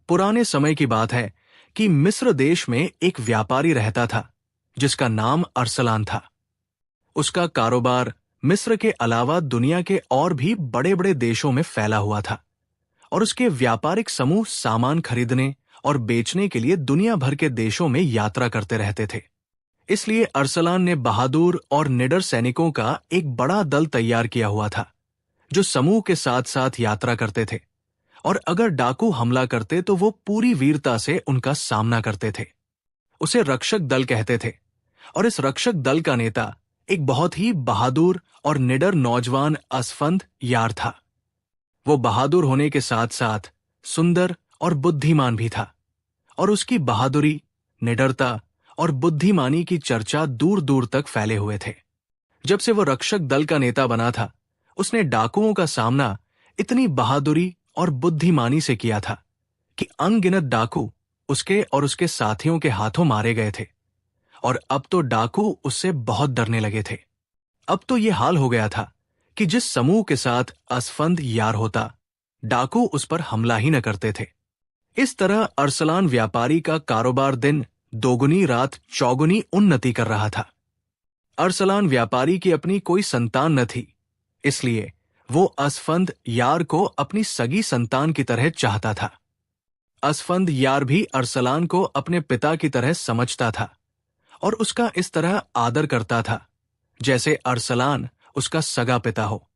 पुराने समय की बात है कि मिस्र देश में एक व्यापारी रहता था जिसका नाम अरसलान था। उसका कारोबार मिस्र के अलावा दुनिया के और भी बड़े बड़े देशों में फैला हुआ था और उसके व्यापारिक समूह सामान खरीदने और बेचने के लिए दुनिया भर के देशों में यात्रा करते रहते थे। इसलिए अरसलान ने बहादुर और निडर सैनिकों का एक बड़ा दल तैयार किया हुआ था जो समूह के साथ साथ यात्रा करते थे और अगर डाकू हमला करते तो वो पूरी वीरता से उनका सामना करते थे। उसे रक्षक दल कहते थे और इस रक्षक दल का नेता एक बहुत ही बहादुर और निडर नौजवान असफंद यार था। वो बहादुर होने के साथ साथ सुंदर और बुद्धिमान भी था और उसकी बहादुरी, निडरता और बुद्धिमानी की चर्चा दूर दूर तक फैले हुए थे। जब से वो रक्षक दल का नेता बना था, उसने डाकुओं का सामना इतनी बहादुरी और बुद्धिमानी से किया था कि अनगिनत डाकू उसके और उसके साथियों के हाथों मारे गए थे और अब तो डाकू उससे बहुत डरने लगे थे। अब तो ये हाल हो गया था कि जिस समूह के साथ असफंद यार होता, डाकू उस पर हमला ही न करते थे। इस तरह अरसलान व्यापारी का कारोबार दिन दोगुनी रात चौगुनी उन्नति कर रहा था। अरसलान व्यापारी की अपनी कोई संतान न थी, इसलिए वो असफंद यार को अपनी सगी संतान की तरह चाहता था। असफंद यार भी अरसलान को अपने पिता की तरह समझता था और उसका इस तरह आदर करता था जैसे अरसलान उसका सगा पिता हो।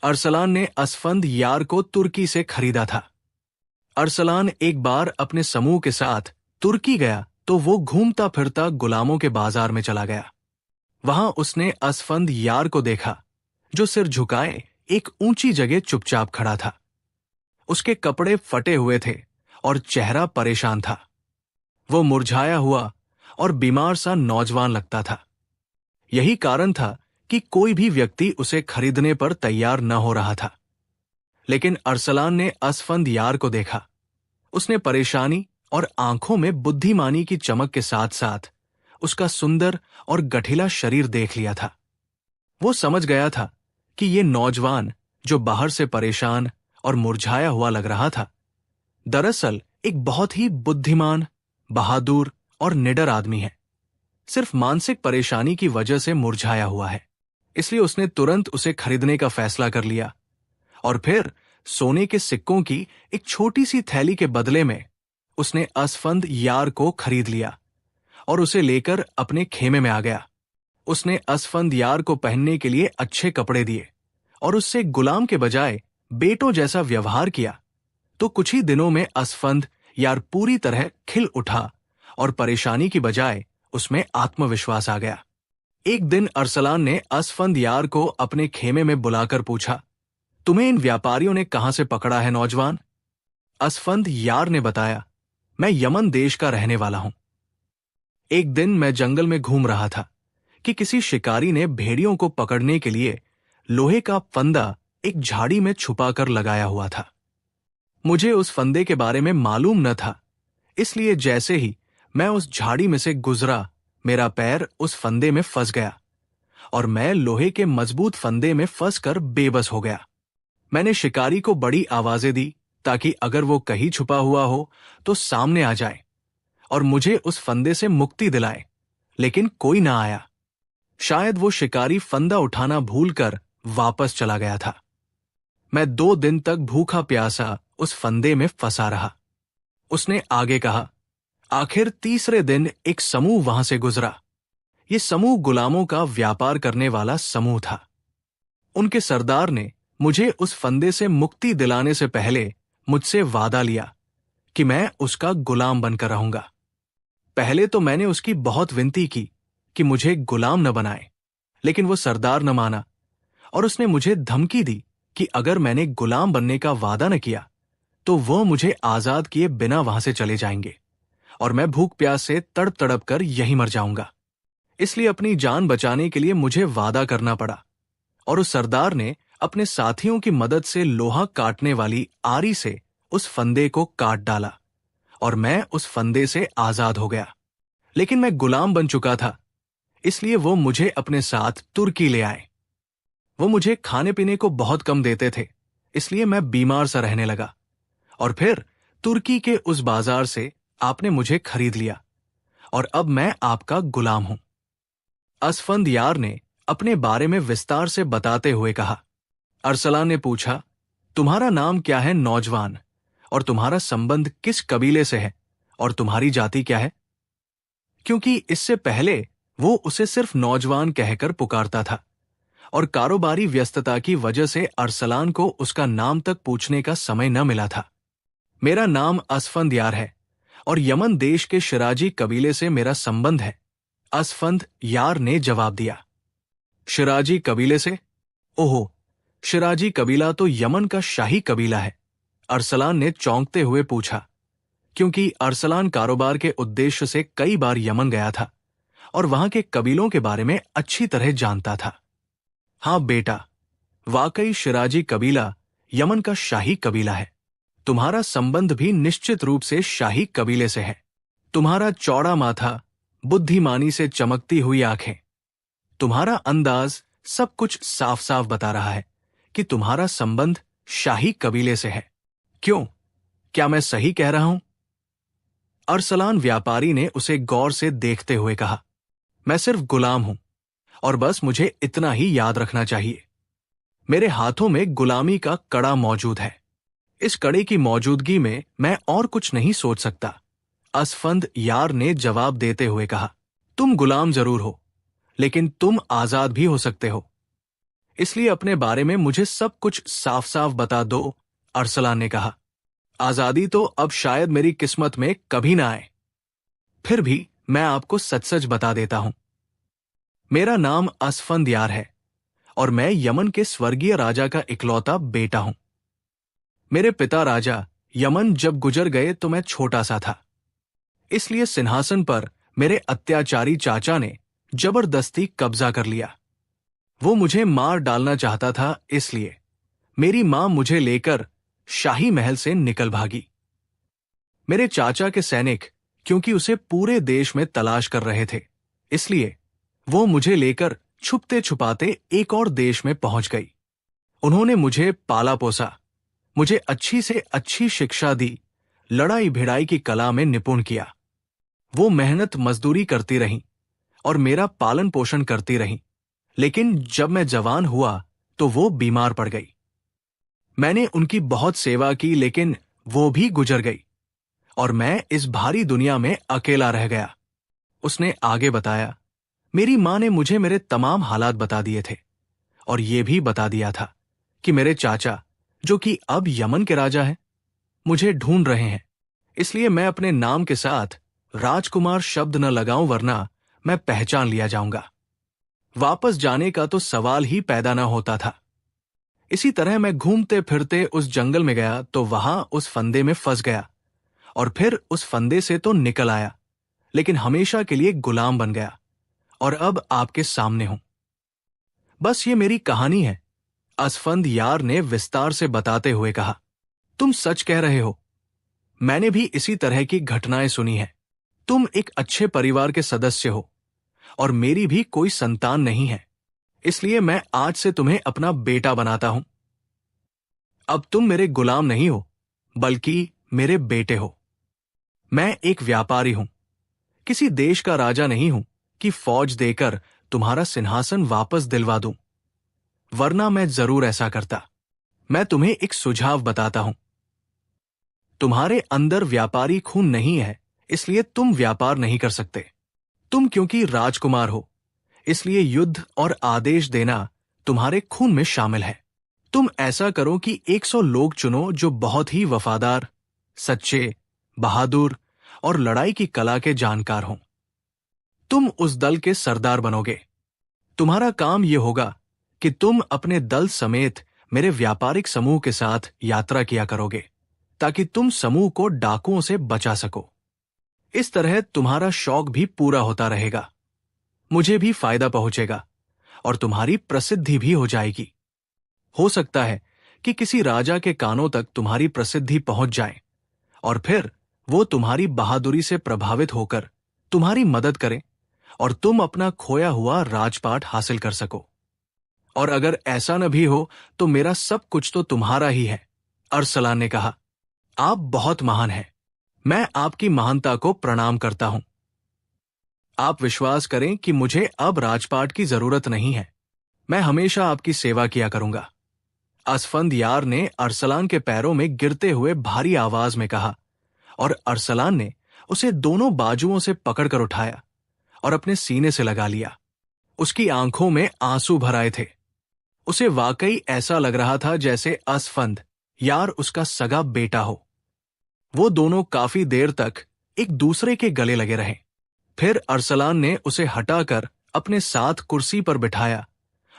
अरसलान ने असफंद यार को तुर्की से खरीदा था। अरसलान एक बार अपने समूह के साथ तुर्की गया तो वो घूमता फिरता गुलामों के बाजार में चला गया। वहां उसने असफंद यार को देखा जो सिर झुकाए एक ऊंची जगह चुपचाप खड़ा था। उसके कपड़े फटे हुए थे और चेहरा परेशान था। वो मुरझाया हुआ और बीमार सा नौजवान लगता था। यही कारण था कि कोई भी व्यक्ति उसे खरीदने पर तैयार न हो रहा था। लेकिन अरसलान ने असफंद यार को देखा। उसने परेशानी और आंखों में बुद्धिमानी की चमक के साथ साथ उसका सुंदर और गठिला शरीर देख लिया था। वो समझ गया था कि ये नौजवान जो बाहर से परेशान और मुरझाया हुआ लग रहा था, दरअसल एक बहुत ही बुद्धिमान, बहादुर और निडर आदमी है। सिर्फ मानसिक परेशानी की वजह से मुरझाया हुआ है। इसलिए उसने तुरंत उसे खरीदने का फैसला कर लिया और फिर सोने के सिक्कों की एक छोटी सी थैली के बदले में उसने असफंद यार को खरीद लिया और उसे लेकर अपने खेमे में आ गया। उसने असफंद यार को पहनने के लिए अच्छे कपड़े दिए और उससे गुलाम के बजाय बेटों जैसा व्यवहार किया। तो कुछ ही दिनों में असफंद यार पूरी तरह खिल उठा और परेशानी की बजाय उसमें आत्मविश्वास आ गया। एक दिन अरसलान ने असफंद यार को अपने खेमे में बुलाकर पूछा, तुम्हें इन व्यापारियों ने कहां से पकड़ा है नौजवान? असफंद यार ने बताया, मैं यमन देश का रहने वाला हूं। एक दिन मैं जंगल में घूम रहा था कि किसी शिकारी ने भेड़ियों को पकड़ने के लिए लोहे का फंदा एक झाड़ी में छुपाकर लगाया हुआ था। मुझे उस फंदे के बारे में मालूम न था, इसलिए जैसे ही मैं उस झाड़ी में से गुजरा, मेरा पैर उस फंदे में फंस गया और मैं लोहे के मजबूत फंदे में फंसकर बेबस हो गया। मैंने शिकारी को बड़ी आवाजें दी ताकि अगर वो कहीं छुपा हुआ हो तो सामने आ जाए और मुझे उस फंदे से मुक्ति दिलाए, लेकिन कोई ना आया। शायद वो शिकारी फंदा उठाना भूलकर वापस चला गया था। मैं 2 दिन तक भूखा प्यासा उस फंदे में फंसा रहा। उसने आगे कहा, आखिर तीसरे दिन एक समूह वहां से गुजरा। ये समूह गुलामों का व्यापार करने वाला समूह था। उनके सरदार ने मुझे उस फंदे से मुक्ति दिलाने से पहले मुझसे वादा लिया कि मैं उसका गुलाम बनकर रहूंगा। पहले तो मैंने उसकी बहुत विनती की कि मुझे गुलाम न बनाए, लेकिन वो सरदार न माना और उसने मुझे धमकी दी कि अगर मैंने गुलाम बनने का वादा न किया तो वो मुझे आजाद किए बिना वहां से चले जाएंगे और मैं भूख प्यास से तड़प तड़प कर यहीं मर जाऊंगा। इसलिए अपनी जान बचाने के लिए मुझे वादा करना पड़ा और उस सरदार ने अपने साथियों की मदद से लोहा काटने वाली आरी से उस फंदे को काट डाला और मैं उस फंदे से आजाद हो गया। लेकिन मैं गुलाम बन चुका था, इसलिए वो मुझे अपने साथ तुर्की ले आए। वो मुझे खाने पीने को बहुत कम देते थे, इसलिए मैं बीमार सा रहने लगा और फिर तुर्की के उस बाजार से आपने मुझे खरीद लिया और अब मैं आपका गुलाम हूं। असफंदयार ने अपने बारे में विस्तार से बताते हुए कहा। अरसलान ने पूछा, तुम्हारा नाम क्या है नौजवान, और तुम्हारा संबंध किस कबीले से है, और तुम्हारी जाति क्या है? क्योंकि इससे पहले वो उसे सिर्फ नौजवान कहकर पुकारता था और कारोबारी व्यस्तता की वजह से अरसलान को उसका नाम तक पूछने का समय न मिला था। मेरा नाम असफंदयार है और यमन देश के शिराजी कबीले से मेरा संबंध है, असफंद यार ने जवाब दिया। शिराजी कबीले से? ओहो, शिराजी कबीला तो यमन का शाही कबीला है, अरसलान ने चौंकते हुए पूछा, क्योंकि अरसलान कारोबार के उद्देश्य से कई बार यमन गया था और वहां के कबीलों के बारे में अच्छी तरह जानता था। हाँ बेटा, वाकई शिराजी कबीला यमन का शाही कबीला है। तुम्हारा संबंध भी निश्चित रूप से शाही कबीले से है। तुम्हारा चौड़ा माथा, बुद्धिमानी से चमकती हुई आंखें, तुम्हारा अंदाज सब कुछ साफ साफ बता रहा है कि तुम्हारा संबंध शाही कबीले से है। क्यों, क्या मैं सही कह रहा हूं? अरसलान व्यापारी ने उसे गौर से देखते हुए कहा, मैं सिर्फ गुलाम हूं और बस मुझे इतना ही याद रखना चाहिए। मेरे हाथों में गुलामी का कड़ा मौजूद है। इस कड़े की मौजूदगी में मैं और कुछ नहीं सोच सकता, असफंद यार ने जवाब देते हुए कहा। तुम गुलाम जरूर हो, लेकिन तुम आजाद भी हो सकते हो। इसलिए अपने बारे में मुझे सब कुछ साफ साफ बता दो, अरसलान ने कहा। आजादी तो अब शायद मेरी किस्मत में कभी ना आए। फिर भी मैं आपको सच सच बता देता हूं। मेरा नाम असफंदयार है और मैं यमन के स्वर्गीय राजा का इकलौता बेटा हूं। मेरे पिता राजा यमन जब गुजर गए तो मैं छोटा सा था, इसलिए सिंहासन पर मेरे अत्याचारी चाचा ने जबरदस्ती कब्जा कर लिया। वो मुझे मार डालना चाहता था, इसलिए मेरी मां मुझे लेकर शाही महल से निकल भागी। मेरे चाचा के सैनिक क्योंकि उसे पूरे देश में तलाश कर रहे थे, इसलिए वो मुझे लेकर छुपते छुपाते एक और देश में पहुंच गई। उन्होंने मुझे पाला पोसा, मुझे अच्छी से अच्छी शिक्षा दी, लड़ाई भिड़ाई की कला में निपुण किया। वो मेहनत मजदूरी करती रहीं और मेरा पालन पोषण करती रहीं, लेकिन जब मैं जवान हुआ तो वो बीमार पड़ गई। मैंने उनकी बहुत सेवा की, लेकिन वो भी गुजर गई और मैं इस भारी दुनिया में अकेला रह गया। उसने आगे बताया, मेरी मां ने मुझे मेरे तमाम हालात बता दिए थे और ये भी बता दिया था कि मेरे चाचा, जो कि अब यमन के राजा हैं, मुझे ढूंढ रहे हैं। इसलिए मैं अपने नाम के साथ राजकुमार शब्द न लगाऊं, वरना मैं पहचान लिया जाऊंगा। वापस जाने का तो सवाल ही पैदा न होता था। इसी तरह मैं घूमते फिरते उस जंगल में गया तो वहां उस फंदे में फंस गया और फिर उस फंदे से तो निकल आया, लेकिन हमेशा के लिए गुलाम बन गया और अब आपके सामने हूं। बस ये मेरी कहानी है, असफंद यार ने विस्तार से बताते हुए कहा। तुम सच कह रहे हो, मैंने भी इसी तरह की घटनाएं सुनी हैं। तुम एक अच्छे परिवार के सदस्य हो और मेरी भी कोई संतान नहीं है, इसलिए मैं आज से तुम्हें अपना बेटा बनाता हूं। अब तुम मेरे गुलाम नहीं हो, बल्कि मेरे बेटे हो। मैं एक व्यापारी हूं, किसी देश का राजा नहीं हूं कि फौज देकर तुम्हारा सिंहासन वापस दिलवा दूं, वरना मैं जरूर ऐसा करता। मैं तुम्हें एक सुझाव बताता हूं। तुम्हारे अंदर व्यापारी खून नहीं है, इसलिए तुम व्यापार नहीं कर सकते। तुम क्योंकि राजकुमार हो, इसलिए युद्ध और आदेश देना तुम्हारे खून में शामिल है। तुम ऐसा करो कि 100 लोग चुनो जो बहुत ही वफादार, सच्चे, बहादुर और लड़ाई की कला के जानकार हों। तुम उस दल के सरदार बनोगे। तुम्हारा काम यह होगा कि तुम अपने दल समेत मेरे व्यापारिक समूह के साथ यात्रा किया करोगे, ताकि तुम समूह को डाकुओं से बचा सको। इस तरह तुम्हारा शौक भी पूरा होता रहेगा, मुझे भी फायदा पहुंचेगा और तुम्हारी प्रसिद्धि भी हो जाएगी। हो सकता है कि किसी राजा के कानों तक तुम्हारी प्रसिद्धि पहुंच जाए और फिर वो तुम्हारी बहादुरी से प्रभावित होकर तुम्हारी मदद करें और तुम अपना खोया हुआ राजपाट हासिल कर सको। और अगर ऐसा न भी हो तो मेरा सब कुछ तो तुम्हारा ही है, अरसलान ने कहा। आप बहुत महान हैं। मैं आपकी महानता को प्रणाम करता हूं। आप विश्वास करें कि मुझे अब राजपाट की जरूरत नहीं है। मैं हमेशा आपकी सेवा किया करूंगा। असफंदयार ने अरसलान के पैरों में गिरते हुए भारी आवाज में कहा, और अरसलान ने उसे दोनों बाजुओं से पकड़कर उठाया और अपने सीने से लगा लिया। उसकी आंखों में आंसू भर आए थे। उसे वाकई ऐसा लग रहा था जैसे असफंद यार उसका सगा बेटा हो। वो दोनों काफी देर तक एक दूसरे के गले लगे रहे। फिर अरसलान ने उसे हटाकर अपने साथ कुर्सी पर बिठाया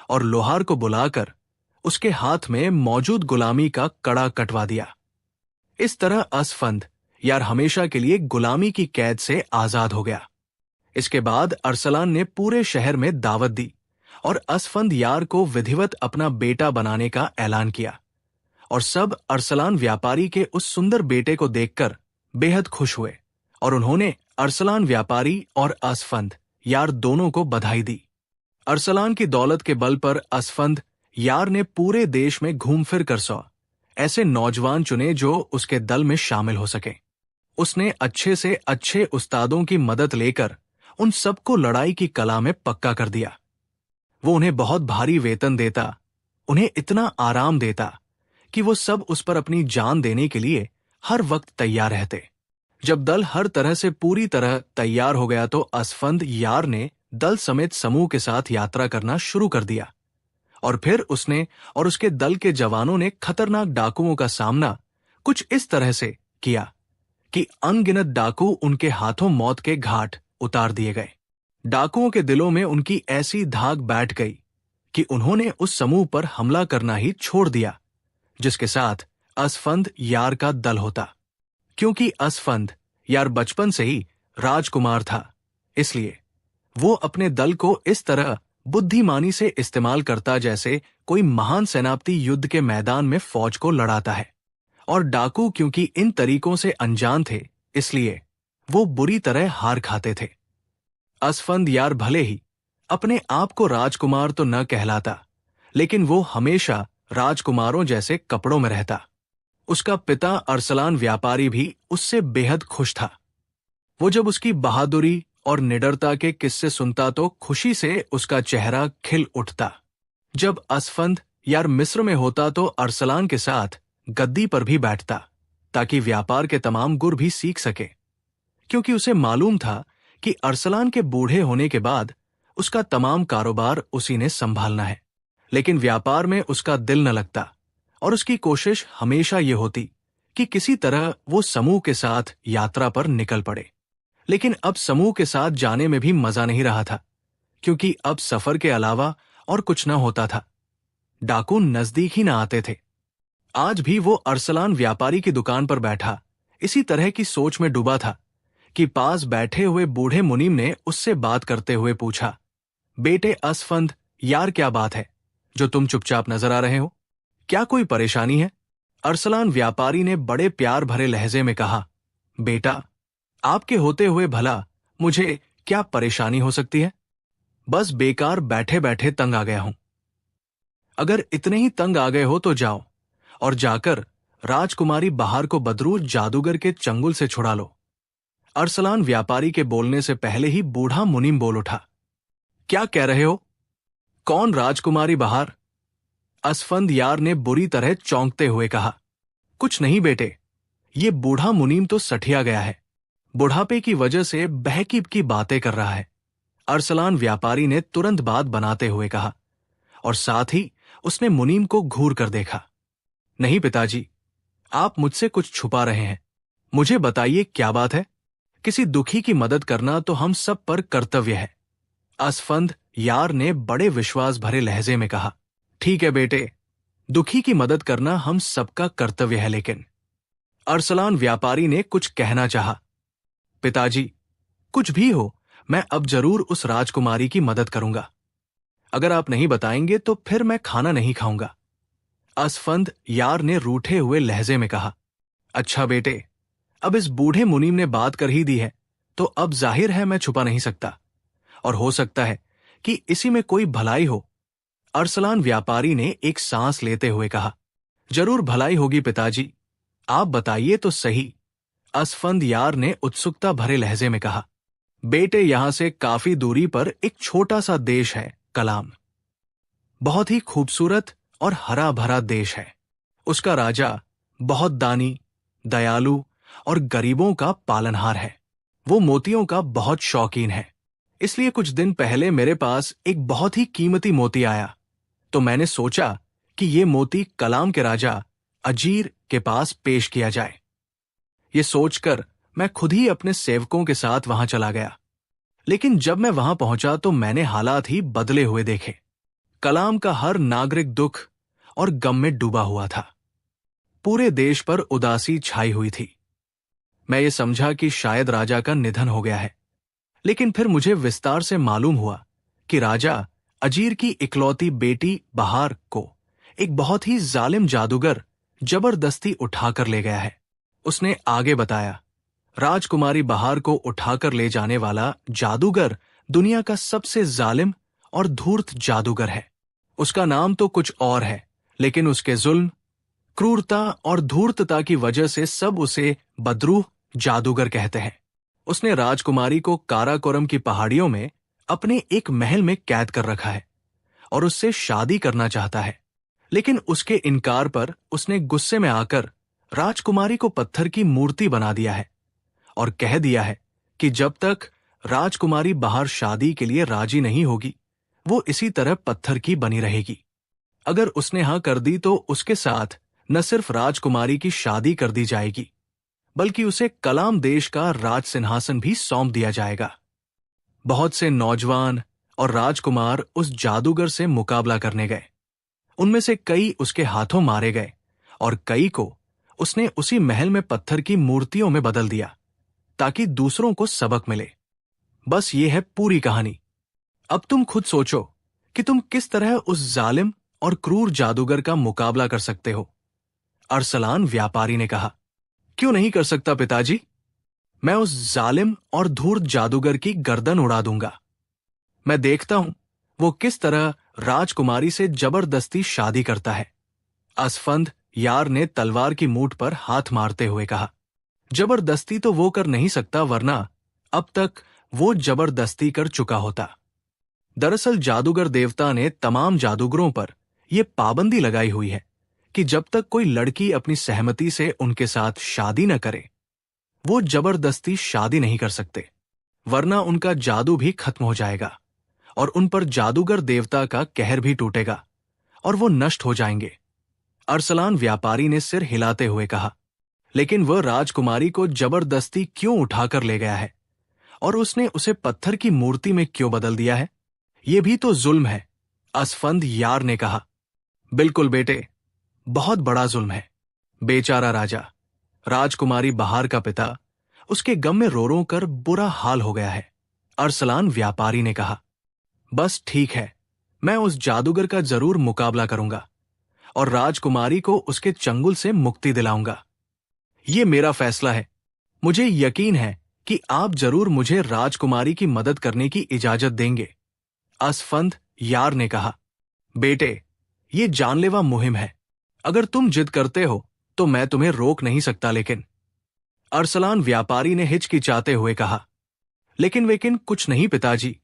और लोहार को बुलाकर उसके हाथ में मौजूद गुलामी का कड़ा कटवा दिया। इस तरह असफंद यार हमेशा के लिए गुलामी की कैद से आजाद हो गया। इसके बाद अरसलान ने पूरे शहर में दावत दी और असफंद यार को विधिवत अपना बेटा बनाने का ऐलान किया, और सब अरसलान व्यापारी के उस सुंदर बेटे को देखकर बेहद खुश हुए और उन्होंने अरसलान व्यापारी और असफंद यार दोनों को बधाई दी। अरसलान की दौलत के बल पर असफंद यार ने पूरे देश में घूम फिर कर ऐसे नौजवान चुने जो उसके दल में शामिल हो सके। उसने अच्छे से अच्छे उस्तादों की मदद लेकर उन सबको लड़ाई की कला में पक्का कर दिया। वो उन्हें बहुत भारी वेतन देता, उन्हें इतना आराम देता कि वो सब उस पर अपनी जान देने के लिए हर वक्त तैयार रहते। जब दल हर तरह से पूरी तरह तैयार हो गया तो असफंद यार ने दल समेत समूह के साथ यात्रा करना शुरू कर दिया, और फिर उसने और उसके दल के जवानों ने खतरनाक डाकुओं का सामना कुछ इस तरह से किया कि अनगिनत डाकू उनके हाथों मौत के घाट उतार दिए गए। डाकुओं के दिलों में उनकी ऐसी धाक बैठ गई कि उन्होंने उस समूह पर हमला करना ही छोड़ दिया जिसके साथ असफंद यार का दल होता। क्योंकि असफंद यार बचपन से ही राजकुमार था, इसलिए वो अपने दल को इस तरह बुद्धिमानी से इस्तेमाल करता जैसे कोई महान सेनापति युद्ध के मैदान में फौज को लड़ाता है। और डाकू क्योंकि इन तरीकों से अनजान थे, इसलिए वो बुरी तरह हार खाते थे। असफंद यार भले ही अपने आप को राजकुमार तो न कहलाता, लेकिन वो हमेशा राजकुमारों जैसे कपड़ों में रहता। उसका पिता अरसलान व्यापारी भी उससे बेहद खुश था। वो जब उसकी बहादुरी और निडरता के किस्से सुनता तो खुशी से उसका चेहरा खिल उठता। जब असफंद यार मिस्र में होता तो अरसलान के साथ गद्दी पर भी बैठता ताकि व्यापार के तमाम गुर भी सीख सके, क्योंकि उसे मालूम था कि अरसलान के बूढ़े होने के बाद उसका तमाम कारोबार उसी ने संभालना है। लेकिन व्यापार में उसका दिल न लगता और उसकी कोशिश हमेशा ये होती कि किसी तरह वो समूह के साथ यात्रा पर निकल पड़े। लेकिन अब समूह के साथ जाने में भी मजा नहीं रहा था, क्योंकि अब सफर के अलावा और कुछ न होता था। डाकू नजदीक ही न आते थे। आज भी वो अरसलान व्यापारी की दुकान पर बैठा इसी तरह की सोच में डूबा था कि पास बैठे हुए बूढ़े मुनीम ने उससे बात करते हुए पूछा, बेटे असफंद यार, क्या बात है जो तुम चुपचाप नजर आ रहे हो? क्या कोई परेशानी है? अरसलान व्यापारी ने बड़े प्यार भरे लहजे में कहा, बेटा, आपके होते हुए भला मुझे क्या परेशानी हो सकती है? बस बेकार बैठे बैठे तंग आ गया हूं। अगर इतने ही तंग आ गए हो तो जाओ और जाकर राजकुमारी बहार को बदरू जादूगर के चंगुल से छुड़ा लो। अरसलान व्यापारी के बोलने से पहले ही बूढ़ा मुनीम बोल उठा, क्या कह रहे हो? कौन राजकुमारी बहार? असफंद यार ने बुरी तरह चौंकते हुए कहा, कुछ नहीं बेटे, ये बूढ़ा मुनीम तो सठिया गया है, बुढ़ापे की वजह से बहकीब की बातें कर रहा है। अरसलान व्यापारी ने तुरंत बात बनाते हुए कहा, और साथ ही उसने मुनीम को घूर कर देखा। नहीं पिताजी, आप मुझसे कुछ छुपा रहे हैं। मुझे बताइए क्या बात है? किसी दुखी की मदद करना तो हम सब पर कर्तव्य है। असफंद यार ने बड़े विश्वास भरे लहजे में कहा, ठीक है बेटे, दुखी की मदद करना हम सबका कर्तव्य है, लेकिन अरसलान व्यापारी ने कुछ कहना चाहा। पिताजी, कुछ भी हो, मैं अब जरूर उस राजकुमारी की मदद करूंगा। अगर आप नहीं बताएंगे तो फिर मैं खाना नहीं खाऊंगा। असफंद यार ने रूठे हुए लहजे में कहा, अच्छा बेटे, अब इस बूढ़े मुनीम ने बात कर ही दी है तो अब जाहिर है मैं छुपा नहीं सकता, और हो सकता है कि इसी में कोई भलाई हो। अरसलान व्यापारी ने एक सांस लेते हुए कहा, जरूर भलाई होगी पिताजी, आप बताइए तो सही, असफंदयार ने उत्सुकता भरे लहजे में कहा। बेटे, यहां से काफी दूरी पर एक छोटा सा देश है, कलाम। बहुत ही खूबसूरत और हरा भरा देश है। उसका राजा बहुत दानी, दयालु और गरीबों का पालनहार है। वो मोतियों का बहुत शौकीन है। इसलिए कुछ दिन पहले मेरे पास एक बहुत ही कीमती मोती आया, तो मैंने सोचा कि ये मोती कलाम के राजा अजीर के पास पेश किया जाए। ये सोचकर मैं खुद ही अपने सेवकों के साथ वहां चला गया। लेकिन जब मैं वहां पहुंचा तो मैंने हालात ही बदले हुए देखे। कलाम का हर नागरिक दुख और गम में डूबा हुआ था। पूरे देश पर उदासी छाई हुई थी। मैं ये समझा कि शायद राजा का निधन हो गया है, लेकिन फिर मुझे विस्तार से मालूम हुआ कि राजा अजीर की इकलौती बेटी बहार को एक बहुत ही जालिम जादूगर जबरदस्ती उठाकर ले गया है। उसने आगे बताया, राजकुमारी बहार को उठाकर ले जाने वाला जादूगर दुनिया का सबसे जालिम और धूर्त जादूगर है। उसका नाम तो कुछ और है, लेकिन उसके जुल्म, क्रूरता और धूर्तता की वजह से सब उसे बदरूह जादूगर कहते हैं। उसने राजकुमारी को काराकोरम की पहाड़ियों में अपने एक महल में कैद कर रखा है और उससे शादी करना चाहता है। लेकिन उसके इनकार पर उसने गुस्से में आकर राजकुमारी को पत्थर की मूर्ति बना दिया है और कह दिया है कि जब तक राजकुमारी बाहर शादी के लिए राजी नहीं होगी, वो इसी तरह पत्थर की बनी रहेगी। अगर उसने हां कर दी तो उसके साथ न सिर्फ राजकुमारी की शादी कर दी जाएगी, बल्कि उसे कलाम देश का राज सिंहासन भी सौंप दिया जाएगा। बहुत से नौजवान और राजकुमार उस जादूगर से मुकाबला करने गए। उनमें से कई उसके हाथों मारे गए और कई को उसने उसी महल में पत्थर की मूर्तियों में बदल दिया ताकि दूसरों को सबक मिले। बस ये है पूरी कहानी। अब तुम खुद सोचो कि तुम किस तरह उस जालिम और क्रूर जादूगर का मुकाबला कर सकते हो। अरसलान व्यापारी ने कहा, क्यों नहीं कर सकता पिताजी? मैं उस जालिम और धूर्त जादूगर की गर्दन उड़ा दूंगा। मैं देखता हूं वो किस तरह राजकुमारी से जबरदस्ती शादी करता है। असफंद यार ने तलवार की मूठ पर हाथ मारते हुए कहा, जबरदस्ती तो वो कर नहीं सकता, वरना अब तक वो जबरदस्ती कर चुका होता। दरअसल जादूगर देवता ने तमाम जादूगरों पर यह पाबंदी लगाई हुई है कि जब तक कोई लड़की अपनी सहमति से उनके साथ शादी न करे, वो जबरदस्ती शादी नहीं कर सकते, वरना उनका जादू भी खत्म हो जाएगा और उन पर जादूगर देवता का कहर भी टूटेगा और वो नष्ट हो जाएंगे। अरसलान व्यापारी ने सिर हिलाते हुए कहा, लेकिन वह राजकुमारी को जबरदस्ती क्यों उठाकर ले गया है और उसने उसे पत्थर की मूर्ति में क्यों बदल दिया है? यह भी तो जुल्म है, असफंद यार ने कहा। बिल्कुल बेटे, बहुत बड़ा जुल्म है। बेचारा राजा, राजकुमारी बहार का पिता, उसके गम में रो रो कर बुरा हाल हो गया है। अरसलान व्यापारी ने कहा, बस ठीक है, मैं उस जादूगर का जरूर मुकाबला करूंगा और राजकुमारी को उसके चंगुल से मुक्ति दिलाऊंगा। ये मेरा फैसला है। मुझे यकीन है कि आप जरूर मुझे राजकुमारी की मदद करने की इजाजत देंगे। असफंद यार ने कहा, बेटे, ये जानलेवा मुहिम है। अगर तुम जिद करते हो तो मैं तुम्हें रोक नहीं सकता, लेकिन अरसलान व्यापारी ने हिचकिचाते हुए कहा, लेकिन कुछ नहीं पिताजी,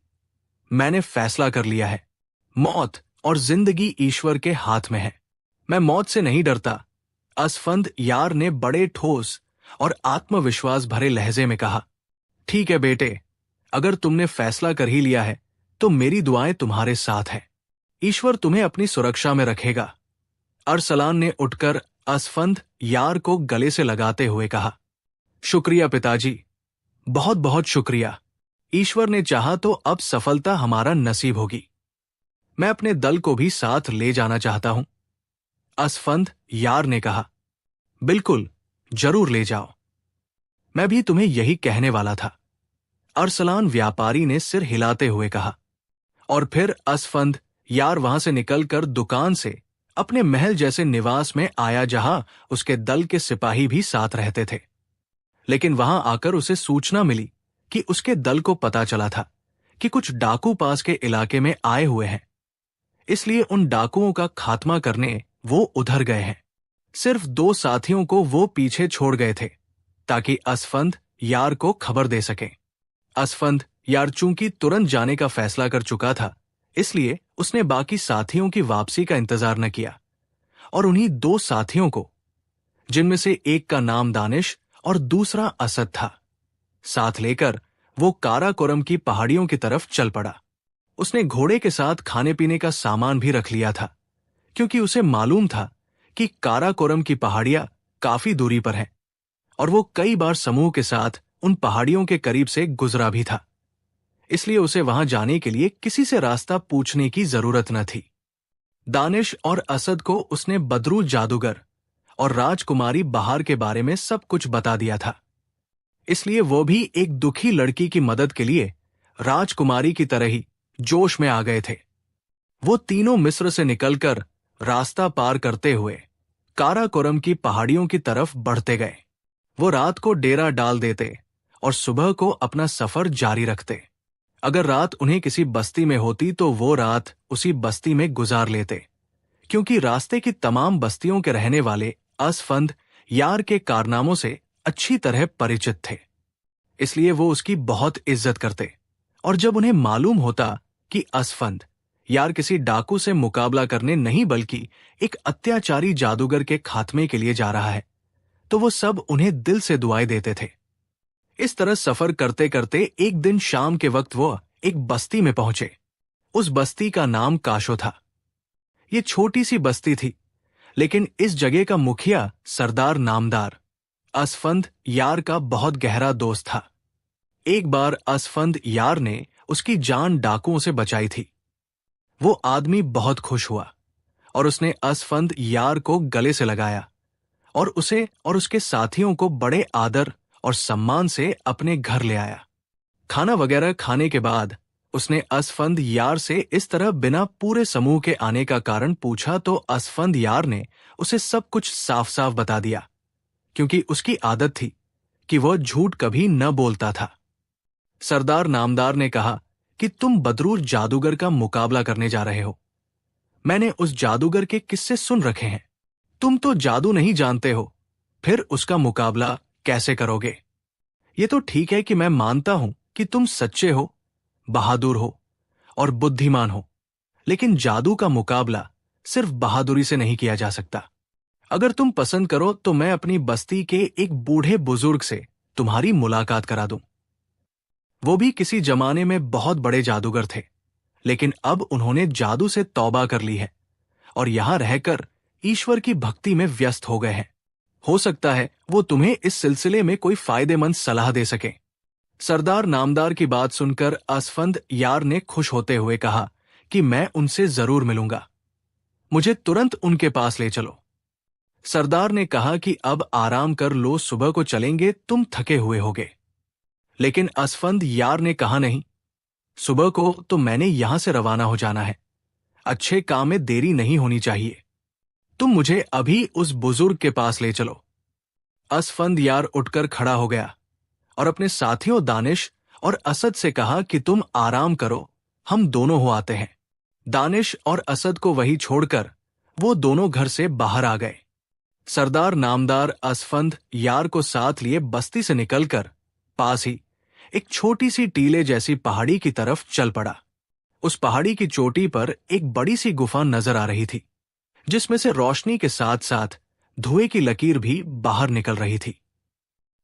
मैंने फैसला कर लिया है। मौत और जिंदगी ईश्वर के हाथ में है। मैं मौत से नहीं डरता। असफंद यार ने बड़े ठोस और आत्मविश्वास भरे लहजे में कहा, ठीक है बेटे, अगर तुमने फैसला कर ही लिया है तो मेरी दुआएं तुम्हारे साथ है। ईश्वर तुम्हें अपनी सुरक्षा में रखेगा। अरसलान ने उठकर असफंद यार को गले से लगाते हुए कहा, शुक्रिया पिताजी, बहुत बहुत शुक्रिया। ईश्वर ने चाहा तो अब सफलता हमारा नसीब होगी। मैं अपने दल को भी साथ ले जाना चाहता हूं। असफंद यार ने कहा, बिल्कुल, जरूर ले जाओ। मैं भी तुम्हें यही कहने वाला था। अरसलान व्यापारी ने सिर हिलाते हुए कहा और फिर असफंद यार वहां से निकलकर दुकान से अपने महल जैसे निवास में आया जहां उसके दल के सिपाही भी साथ रहते थे। लेकिन वहां आकर उसे सूचना मिली कि उसके दल को पता चला था कि कुछ डाकू पास के इलाके में आए हुए हैं, इसलिए उन डाकुओं का खात्मा करने वो उधर गए हैं। सिर्फ 2 साथियों को वो पीछे छोड़ गए थे ताकि असफंद यार को खबर दे सके। असफंद यार चूंकि तुरंत जाने का फैसला कर चुका था, इसलिए उसने बाकी साथियों की वापसी का इंतजार न किया और उन्हीं 2 साथियों को, जिनमें से एक का नाम दानिश और दूसरा असद था, साथ लेकर वो काराकोरम की पहाड़ियों की तरफ चल पड़ा। उसने घोड़े के साथ खाने पीने का सामान भी रख लिया था, क्योंकि उसे मालूम था कि काराकोरम की पहाड़ियां काफी दूरी पर हैं और वो कई बार समूह के साथ उन पहाड़ियों के करीब से गुजरा भी था। इसलिए उसे वहां जाने के लिए किसी से रास्ता पूछने की जरूरत न थी। दानिश और असद को उसने बदरू जादूगर और राजकुमारी बहार के बारे में सब कुछ बता दिया था। इसलिए वो भी एक दुखी लड़की की मदद के लिए राजकुमारी की तरह ही जोश में आ गए थे। वो तीनों मिस्र से निकलकर रास्ता पार करते हुए काराकोरम की पहाड़ियों की तरफ बढ़ते गए। वो रात को डेरा डाल देते और सुबह को अपना सफर जारी रखते। अगर रात उन्हें किसी बस्ती में होती तो वो रात उसी बस्ती में गुजार लेते, क्योंकि रास्ते की तमाम बस्तियों के रहने वाले असफंद यार के कारनामों से अच्छी तरह परिचित थे। इसलिए वो उसकी बहुत इज्जत करते और जब उन्हें मालूम होता कि असफंद यार किसी डाकू से मुकाबला करने नहीं बल्कि एक अत्याचारी जादूगर के खात्मे के लिए जा रहा है, तो वो सब उन्हें दिल से दुआएं देते थे। इस तरह सफर करते करते एक दिन शाम के वक्त वो एक बस्ती में पहुंचे। उस बस्ती का नाम काशो था। ये छोटी सी बस्ती थी, लेकिन इस जगह का मुखिया सरदार नामदार असफंद यार का बहुत गहरा दोस्त था। एक बार असफंद यार ने उसकी जान डाकुओं से बचाई थी। वो आदमी बहुत खुश हुआ और उसने असफंद यार को गले से लगाया और उसे और उसके साथियों को बड़े आदर और सम्मान से अपने घर ले आया। खाना वगैरह खाने के बाद उसने असफंद यार से इस तरह बिना पूरे समूह के आने का कारण पूछा तो असफंद यार ने उसे सब कुछ साफ साफ बता दिया, क्योंकि उसकी आदत थी कि वह झूठ कभी न बोलता था। सरदार नामदार ने कहा कि तुम बदरूर जादूगर का मुकाबला करने जा रहे हो। मैंने उस जादूगर के किस्से सुन रखे हैं। तुम तो जादू नहीं जानते हो, फिर उसका मुकाबला कैसे करोगे? ये तो ठीक है कि मैं मानता हूं कि तुम सच्चे हो, बहादुर हो और बुद्धिमान हो, लेकिन जादू का मुकाबला सिर्फ बहादुरी से नहीं किया जा सकता। अगर तुम पसंद करो तो मैं अपनी बस्ती के एक बूढ़े बुजुर्ग से तुम्हारी मुलाकात करा दूं। वो भी किसी जमाने में बहुत बड़े जादूगर थे, लेकिन अब उन्होंने जादू से तौबा कर ली है और यहां रहकर ईश्वर की भक्ति में व्यस्त हो गए हैं। हो सकता है वो तुम्हें इस सिलसिले में कोई फायदेमंद सलाह दे सके। सरदार नामदार की बात सुनकर असफंद यार ने खुश होते हुए कहा कि मैं उनसे जरूर मिलूंगा। मुझे तुरंत उनके पास ले चलो। सरदार ने कहा कि अब आराम कर लो, सुबह को चलेंगे, तुम थके हुए होगे। लेकिन असफंद यार ने कहा नहीं, सुबह को तो मैंने यहां से रवाना हो जाना है। अच्छे काम में देरी नहीं होनी चाहिए। तुम मुझे अभी उस बुजुर्ग के पास ले चलो। असफंद यार उठकर खड़ा हो गया और अपने साथियों दानिश और असद से कहा कि तुम आराम करो, हम दोनों हो आते हैं। दानिश और असद को वही छोड़कर वो दोनों घर से बाहर आ गए। सरदार नामदार असफंद यार को साथ लिए बस्ती से निकलकर पास ही एक छोटी सी टीले जैसी पहाड़ी की तरफ चल पड़ा। उस पहाड़ी की चोटी पर एक बड़ी सी गुफा नजर आ रही थी, जिसमें से रोशनी के साथ साथ धुएं की लकीर भी बाहर निकल रही थी।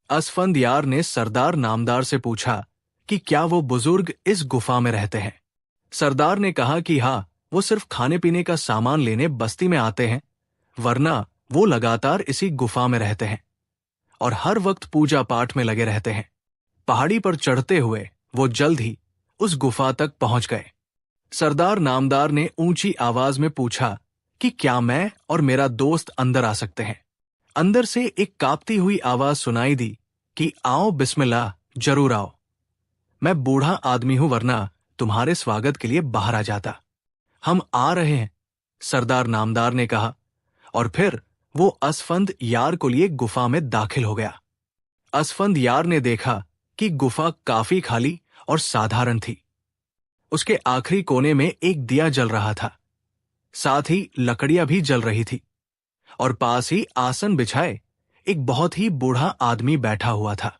असफंद यार ने सरदार नामदार से पूछा कि क्या वो बुजुर्ग इस गुफा में रहते हैं। सरदार ने कहा कि हाँ, वो सिर्फ खाने पीने का सामान लेने बस्ती में आते हैं, वरना वो लगातार इसी गुफा में रहते हैं और हर वक्त पूजा पाठ में लगे रहते हैं। पहाड़ी पर चढ़ते हुए वो जल्द ही उस गुफा तक पहुंच गए। सरदार नामदार ने ऊंची आवाज में पूछा कि क्या मैं और मेरा दोस्त अंदर आ सकते हैं। अंदर से एक कांपती हुई आवाज सुनाई दी कि आओ, बिस्मिल्लाह, जरूर आओ। मैं बूढ़ा आदमी हूं, वरना तुम्हारे स्वागत के लिए बाहर आ जाता। हम आ रहे हैं, सरदार नामदार ने कहा और फिर वो असफंद यार को लिए गुफा में दाखिल हो गया। असफंद यार ने देखा कि गुफा काफी खाली और साधारण थी। उसके आखिरी कोने में एक दिया जल रहा था, साथ ही लकड़ियां भी जल रही थी और पास ही आसन बिछाए एक बहुत ही बूढ़ा आदमी बैठा हुआ था।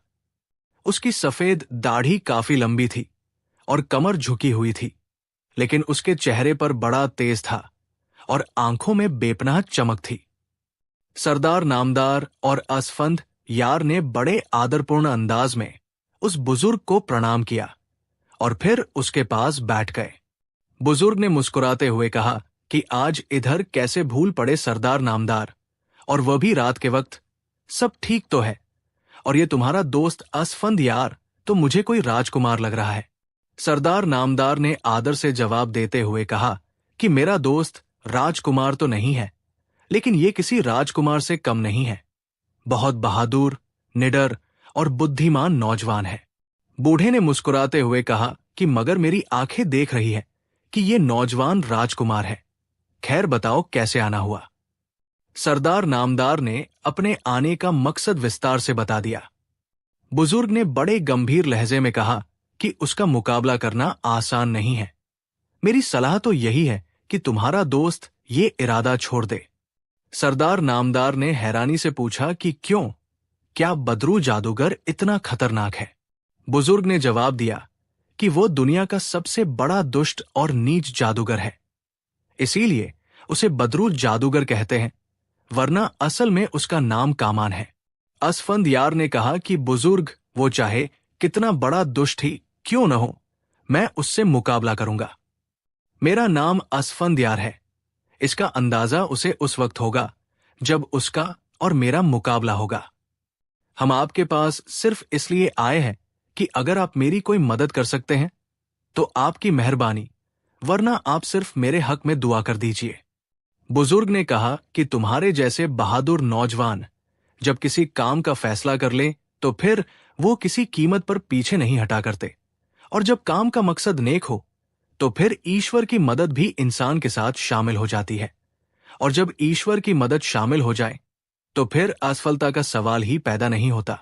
उसकी सफेद दाढ़ी काफी लंबी थी और कमर झुकी हुई थी, लेकिन उसके चेहरे पर बड़ा तेज था और आंखों में बेपनाह चमक थी। सरदार नामदार और असफंद यार ने बड़े आदरपूर्ण अंदाज में उस बुजुर्ग को प्रणाम किया और फिर उसके पास बैठ गए। बुजुर्ग ने मुस्कुराते हुए कहा कि आज इधर कैसे भूल पड़े सरदार नामदार, और वह भी रात के वक्त। सब ठीक तो है, और ये तुम्हारा दोस्त असफंद यार तो मुझे कोई राजकुमार लग रहा है। सरदार नामदार ने आदर से जवाब देते हुए कहा कि मेरा दोस्त राजकुमार तो नहीं है, लेकिन ये किसी राजकुमार से कम नहीं है। बहुत बहादुर, निडर और बुद्धिमान नौजवान है। बूढ़े ने मुस्कुराते हुए कहा कि मगर मेरी आंखें देख रही है कि ये नौजवान राजकुमार है। खैर बताओ कैसे आना हुआ। सरदार नामदार ने अपने आने का मकसद विस्तार से बता दिया। बुजुर्ग ने बड़े गंभीर लहजे में कहा कि उसका मुकाबला करना आसान नहीं है। मेरी सलाह तो यही है कि तुम्हारा दोस्त ये इरादा छोड़ दे। सरदार नामदार ने हैरानी से पूछा कि क्यों, क्या बदरू जादूगर इतना खतरनाक है? बुजुर्ग ने जवाब दिया कि वो दुनिया का सबसे बड़ा दुष्ट और नीच जादूगर है, इसीलिए उसे बदरू जादूगर कहते हैं, वरना असल में उसका नाम कामान है। असफंद यार ने कहा कि बुजुर्ग वो चाहे कितना बड़ा दुष्ट ही क्यों न हो, मैं उससे मुकाबला करूंगा। मेरा असफंद असफंद यार है। इसका अंदाजा उसे उस वक्त होगा जब उसका और मेरा मुकाबला होगा। हम आपके पास सिर्फ इसलिए आए हैं कि अगर आप मेरी कोई मदद कर सकते हैं तो आपकी मेहरबानी, वरना आप सिर्फ मेरे हक में दुआ कर दीजिए। बुजुर्ग ने कहा कि तुम्हारे जैसे बहादुर नौजवान जब किसी काम का फैसला कर ले तो फिर वो किसी कीमत पर पीछे नहीं हटा करते, और जब काम का मकसद नेक हो तो फिर ईश्वर की मदद भी इंसान के साथ शामिल हो जाती है, और जब ईश्वर की मदद शामिल हो जाए तो फिर असफलता का सवाल ही पैदा नहीं होता।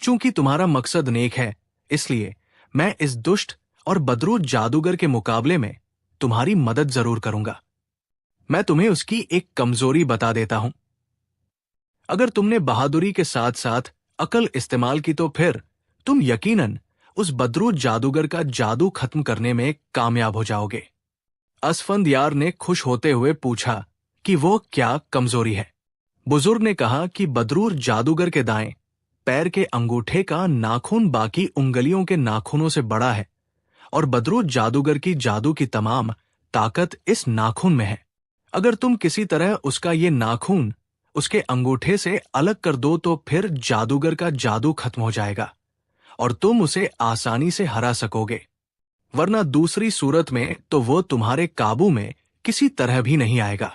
चूंकि तुम्हारा मकसद नेक है, इसलिए मैं इस दुष्ट और बदरू जादूगर के मुकाबले में तुम्हारी मदद जरूर करूंगा। मैं तुम्हें उसकी एक कमजोरी बता देता हूं। अगर तुमने बहादुरी के साथ साथ अकल इस्तेमाल की तो फिर तुम यकीनन उस बदरू जादूगर का जादू खत्म करने में कामयाब हो जाओगे। असफंद यार ने खुश होते हुए पूछा कि वो क्या कमजोरी है। बुजुर्ग ने कहा कि बदरू जादूगर के दाएं पैर के अंगूठे का नाखून बाकी उंगलियों के नाखूनों से बड़ा है, और बदरू जादूगर की जादू की तमाम ताकत इस नाखून में है। अगर तुम किसी तरह उसका ये नाखून उसके अंगूठे से अलग कर दो तो फिर जादूगर का जादू खत्म हो जाएगा और तुम उसे आसानी से हरा सकोगे, वरना दूसरी सूरत में तो वो तुम्हारे काबू में किसी तरह भी नहीं आएगा।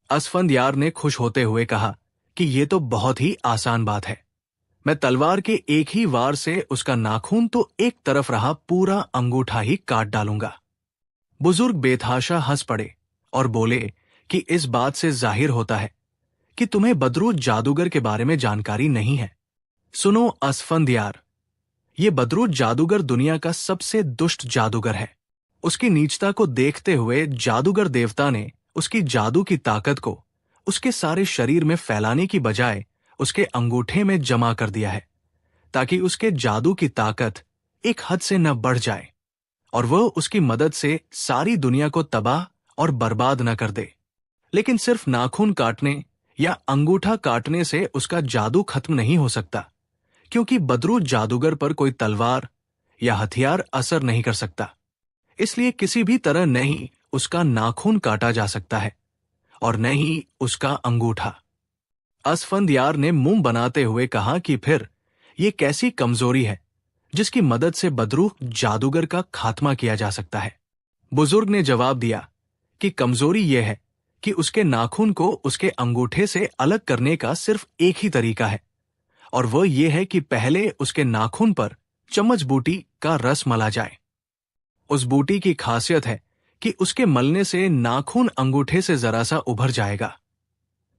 असफंद यार ने खुश होते हुए कहा कि ये तो बहुत ही आसान बात है। मैं तलवार के एक ही वार से उसका नाखून तो एक तरफ रहा पूरा अंगूठा ही काट डालूंगा। बुजुर्ग बेतहाशा हंस पड़े और बोले कि इस बात से जाहिर होता है कि तुम्हें बदरू जादूगर के बारे में जानकारी नहीं है। सुनो असफंद यार, ये बदरू जादूगर दुनिया का सबसे दुष्ट जादूगर है। उसकी नीचता को देखते हुए जादूगर देवता ने उसकी जादू की ताकत को उसके सारे शरीर में फैलाने की बजाय उसके अंगूठे में जमा कर दिया है, ताकि उसके जादू की ताकत एक हद से न बढ़ जाए और वह उसकी मदद से सारी दुनिया को तबाह और बर्बाद न कर दे। लेकिन सिर्फ नाखून काटने या अंगूठा काटने से उसका जादू खत्म नहीं हो सकता, क्योंकि बदरू जादूगर पर कोई तलवार या हथियार असर नहीं कर सकता। इसलिए किसी भी तरह नहीं उसका नाखून काटा जा सकता है और न ही उसका अंगूठा। असफंद यार ने मुंह बनाते हुए कहा कि फिर ये कैसी कमजोरी है जिसकी मदद से बदरू जादूगर का खात्मा किया जा सकता है। बुजुर्ग ने जवाब दिया कि कमजोरी यह है कि उसके नाखून को उसके अंगूठे से अलग करने का सिर्फ एक ही तरीका है, और वह यह है कि पहले उसके नाखून पर चम्मच बूटी का रस मला जाए। उस बूटी की खासियत है कि उसके मलने से नाखून अंगूठे से जरा सा उभर जाएगा,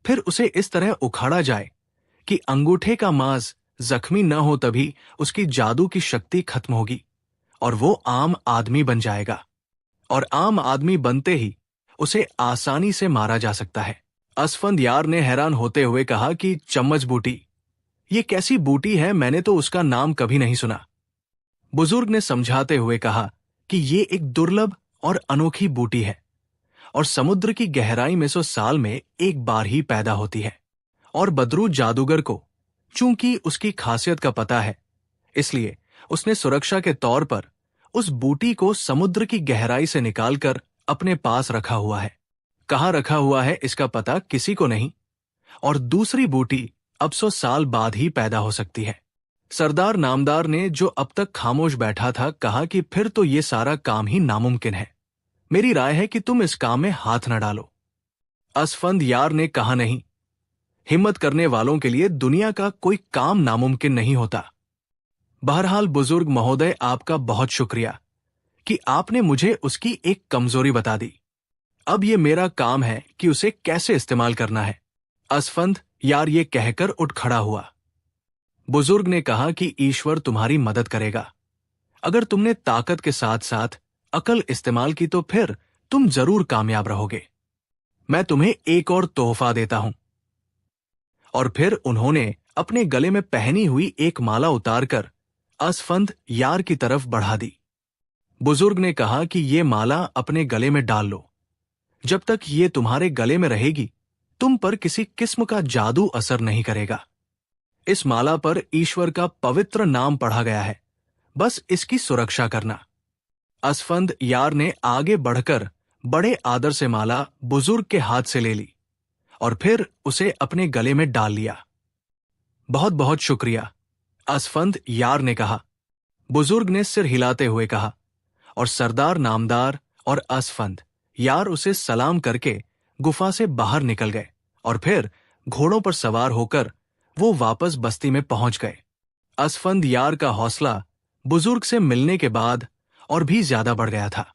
फिर उसे इस तरह उखाड़ा जाए कि अंगूठे का मांस जख्मी न हो, तभी उसकी जादू की शक्ति खत्म होगी और वो आम आदमी बन जाएगा, और आम आदमी बनते ही उसे आसानी से मारा जा सकता है। असफंदयार ने हैरान होते हुए कहा कि चम्मच बूटी, ये कैसी बूटी है, मैंने तो उसका नाम कभी नहीं सुना। बुजुर्ग ने समझाते हुए कहा कि ये एक दुर्लभ और अनोखी बूटी है और समुद्र की गहराई में 100 साल में एक बार ही पैदा होती है। और बदरू जादूगर को चूंकि उसकी खासियत का पता है, इसलिए उसने सुरक्षा के तौर पर उस बूटी को समुद्र की गहराई से निकालकर अपने पास रखा हुआ है। कहाँ रखा हुआ है इसका पता किसी को नहीं, और दूसरी बूटी अब 100 साल बाद ही पैदा हो सकती है। सरदार नामदार ने, जो अब तक खामोश बैठा था, कहा कि फिर तो ये सारा काम ही नामुमकिन है। मेरी राय है कि तुम इस काम में हाथ न डालो। असफंदयार ने कहा, नहीं, हिम्मत करने वालों के लिए दुनिया का कोई काम नामुमकिन नहीं होता। बहरहाल बुजुर्ग महोदय, आपका बहुत शुक्रिया कि आपने मुझे उसकी एक कमजोरी बता दी। अब ये मेरा काम है कि उसे कैसे इस्तेमाल करना है। असफंद यार ये कहकर उठ खड़ा हुआ। बुजुर्ग ने कहा कि ईश्वर तुम्हारी मदद करेगा। अगर तुमने ताकत के साथ साथ अकल इस्तेमाल की तो फिर तुम जरूर कामयाब रहोगे। मैं तुम्हें एक और तोहफा देता हूं। और फिर उन्होंने अपने गले में पहनी हुई एक माला उतारकर असफंद यार की तरफ बढ़ा दी। बुजुर्ग ने कहा कि ये माला अपने गले में डाल लो। जब तक ये तुम्हारे गले में रहेगी, तुम पर किसी किस्म का जादू असर नहीं करेगा। इस माला पर ईश्वर का पवित्र नाम पढ़ा गया है, बस इसकी सुरक्षा करना। असफंद यार ने आगे बढ़कर बड़े आदर से माला बुजुर्ग के हाथ से ले ली और फिर उसे अपने गले में डाल लिया। बहुत बहुत शुक्रिया, असफंद यार ने कहा। बुजुर्ग ने सिर हिलाते हुए कहा, और सरदार नामदार और असफंद यार उसे सलाम करके गुफा से बाहर निकल गए और फिर घोड़ों पर सवार होकर वो वापस बस्ती में पहुंच गए। असफंद यार का हौसला बुजुर्ग से मिलने के बाद और भी ज्यादा बढ़ गया था,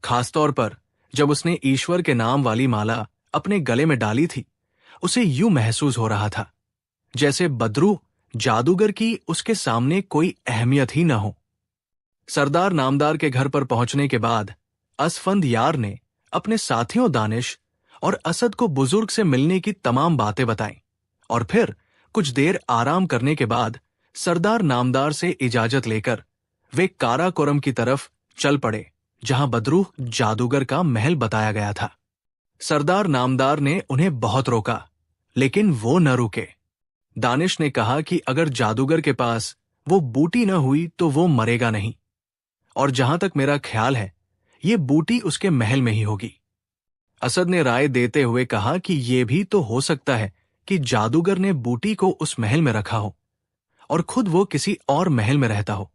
खासतौर पर जब उसने ईश्वर के नाम वाली माला अपने गले में डाली थी। उसे यूं महसूस हो रहा था जैसे बदरू जादूगर की उसके सामने कोई अहमियत ही न हो। सरदार नामदार के घर पर पहुंचने के बाद असफंद यार ने अपने साथियों दानिश और असद को बुजुर्ग से मिलने की तमाम बातें बताईं और फिर कुछ देर आराम करने के बाद सरदार नामदार से इजाजत लेकर वे काराकोरम की तरफ चल पड़े, जहां बदरू जादूगर का महल बताया गया था। सरदार नामदार ने उन्हें बहुत रोका, लेकिन वो न रुके। दानिश ने कहा कि अगर जादूगर के पास वो बूटी न हुई तो वो मरेगा नहीं, और जहां तक मेरा ख्याल है ये बूटी उसके महल में ही होगी। असद ने राय देते हुए कहा कि ये भी तो हो सकता है कि जादूगर ने बूटी को उस महल में रखा हो और खुद वो किसी और महल में रहता हो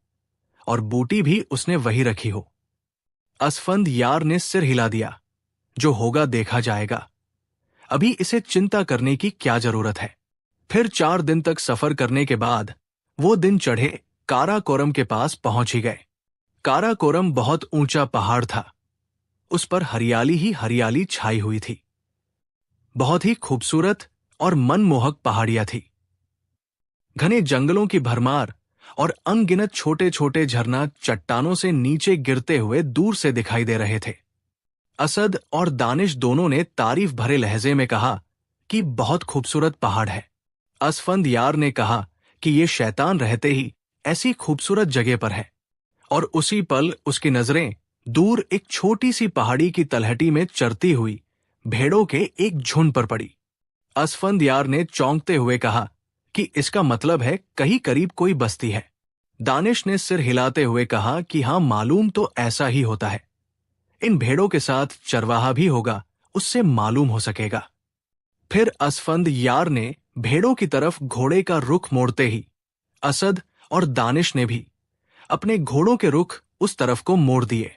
और बूटी भी उसने वही रखी हो। असफंद यार ने सिर हिला दिया, जो होगा देखा जाएगा, अभी इसे चिंता करने की क्या जरूरत है। फिर 4 दिन तक सफर करने के बाद वो दिन चढ़े काराकोरम के पास पहुंच ही गए। काराकोरम बहुत ऊंचा पहाड़ था, उस पर हरियाली ही हरियाली छाई हुई थी। बहुत ही खूबसूरत और मनमोहक पहाड़ियां थी। घने जंगलों की भरमार और अनगिनत छोटे छोटे झरना चट्टानों से नीचे गिरते हुए दूर से दिखाई दे रहे थे। असद और दानिश दोनों ने तारीफ भरे लहजे में कहा कि बहुत खूबसूरत पहाड़ है। असफंद यार ने कहा कि ये शैतान रहते ही ऐसी खूबसूरत जगह पर है, और उसी पल उसकी नजरें दूर एक छोटी सी पहाड़ी की तलहटी में चरती हुई भेड़ों के एक झुंड पर पड़ी। असफंद यार ने चौंकते हुए कहा कि इसका मतलब है कहीं करीब कोई बस्ती है। दानिश ने सिर हिलाते हुए कहा कि हां, मालूम तो ऐसा ही होता है। इन भेड़ों के साथ चरवाहा भी होगा, उससे मालूम हो सकेगा। फिर असफंद यार ने भेड़ों की तरफ घोड़े का रुख मोड़ते ही असद और दानिश ने भी अपने घोड़ों के रुख उस तरफ को मोड़ दिए।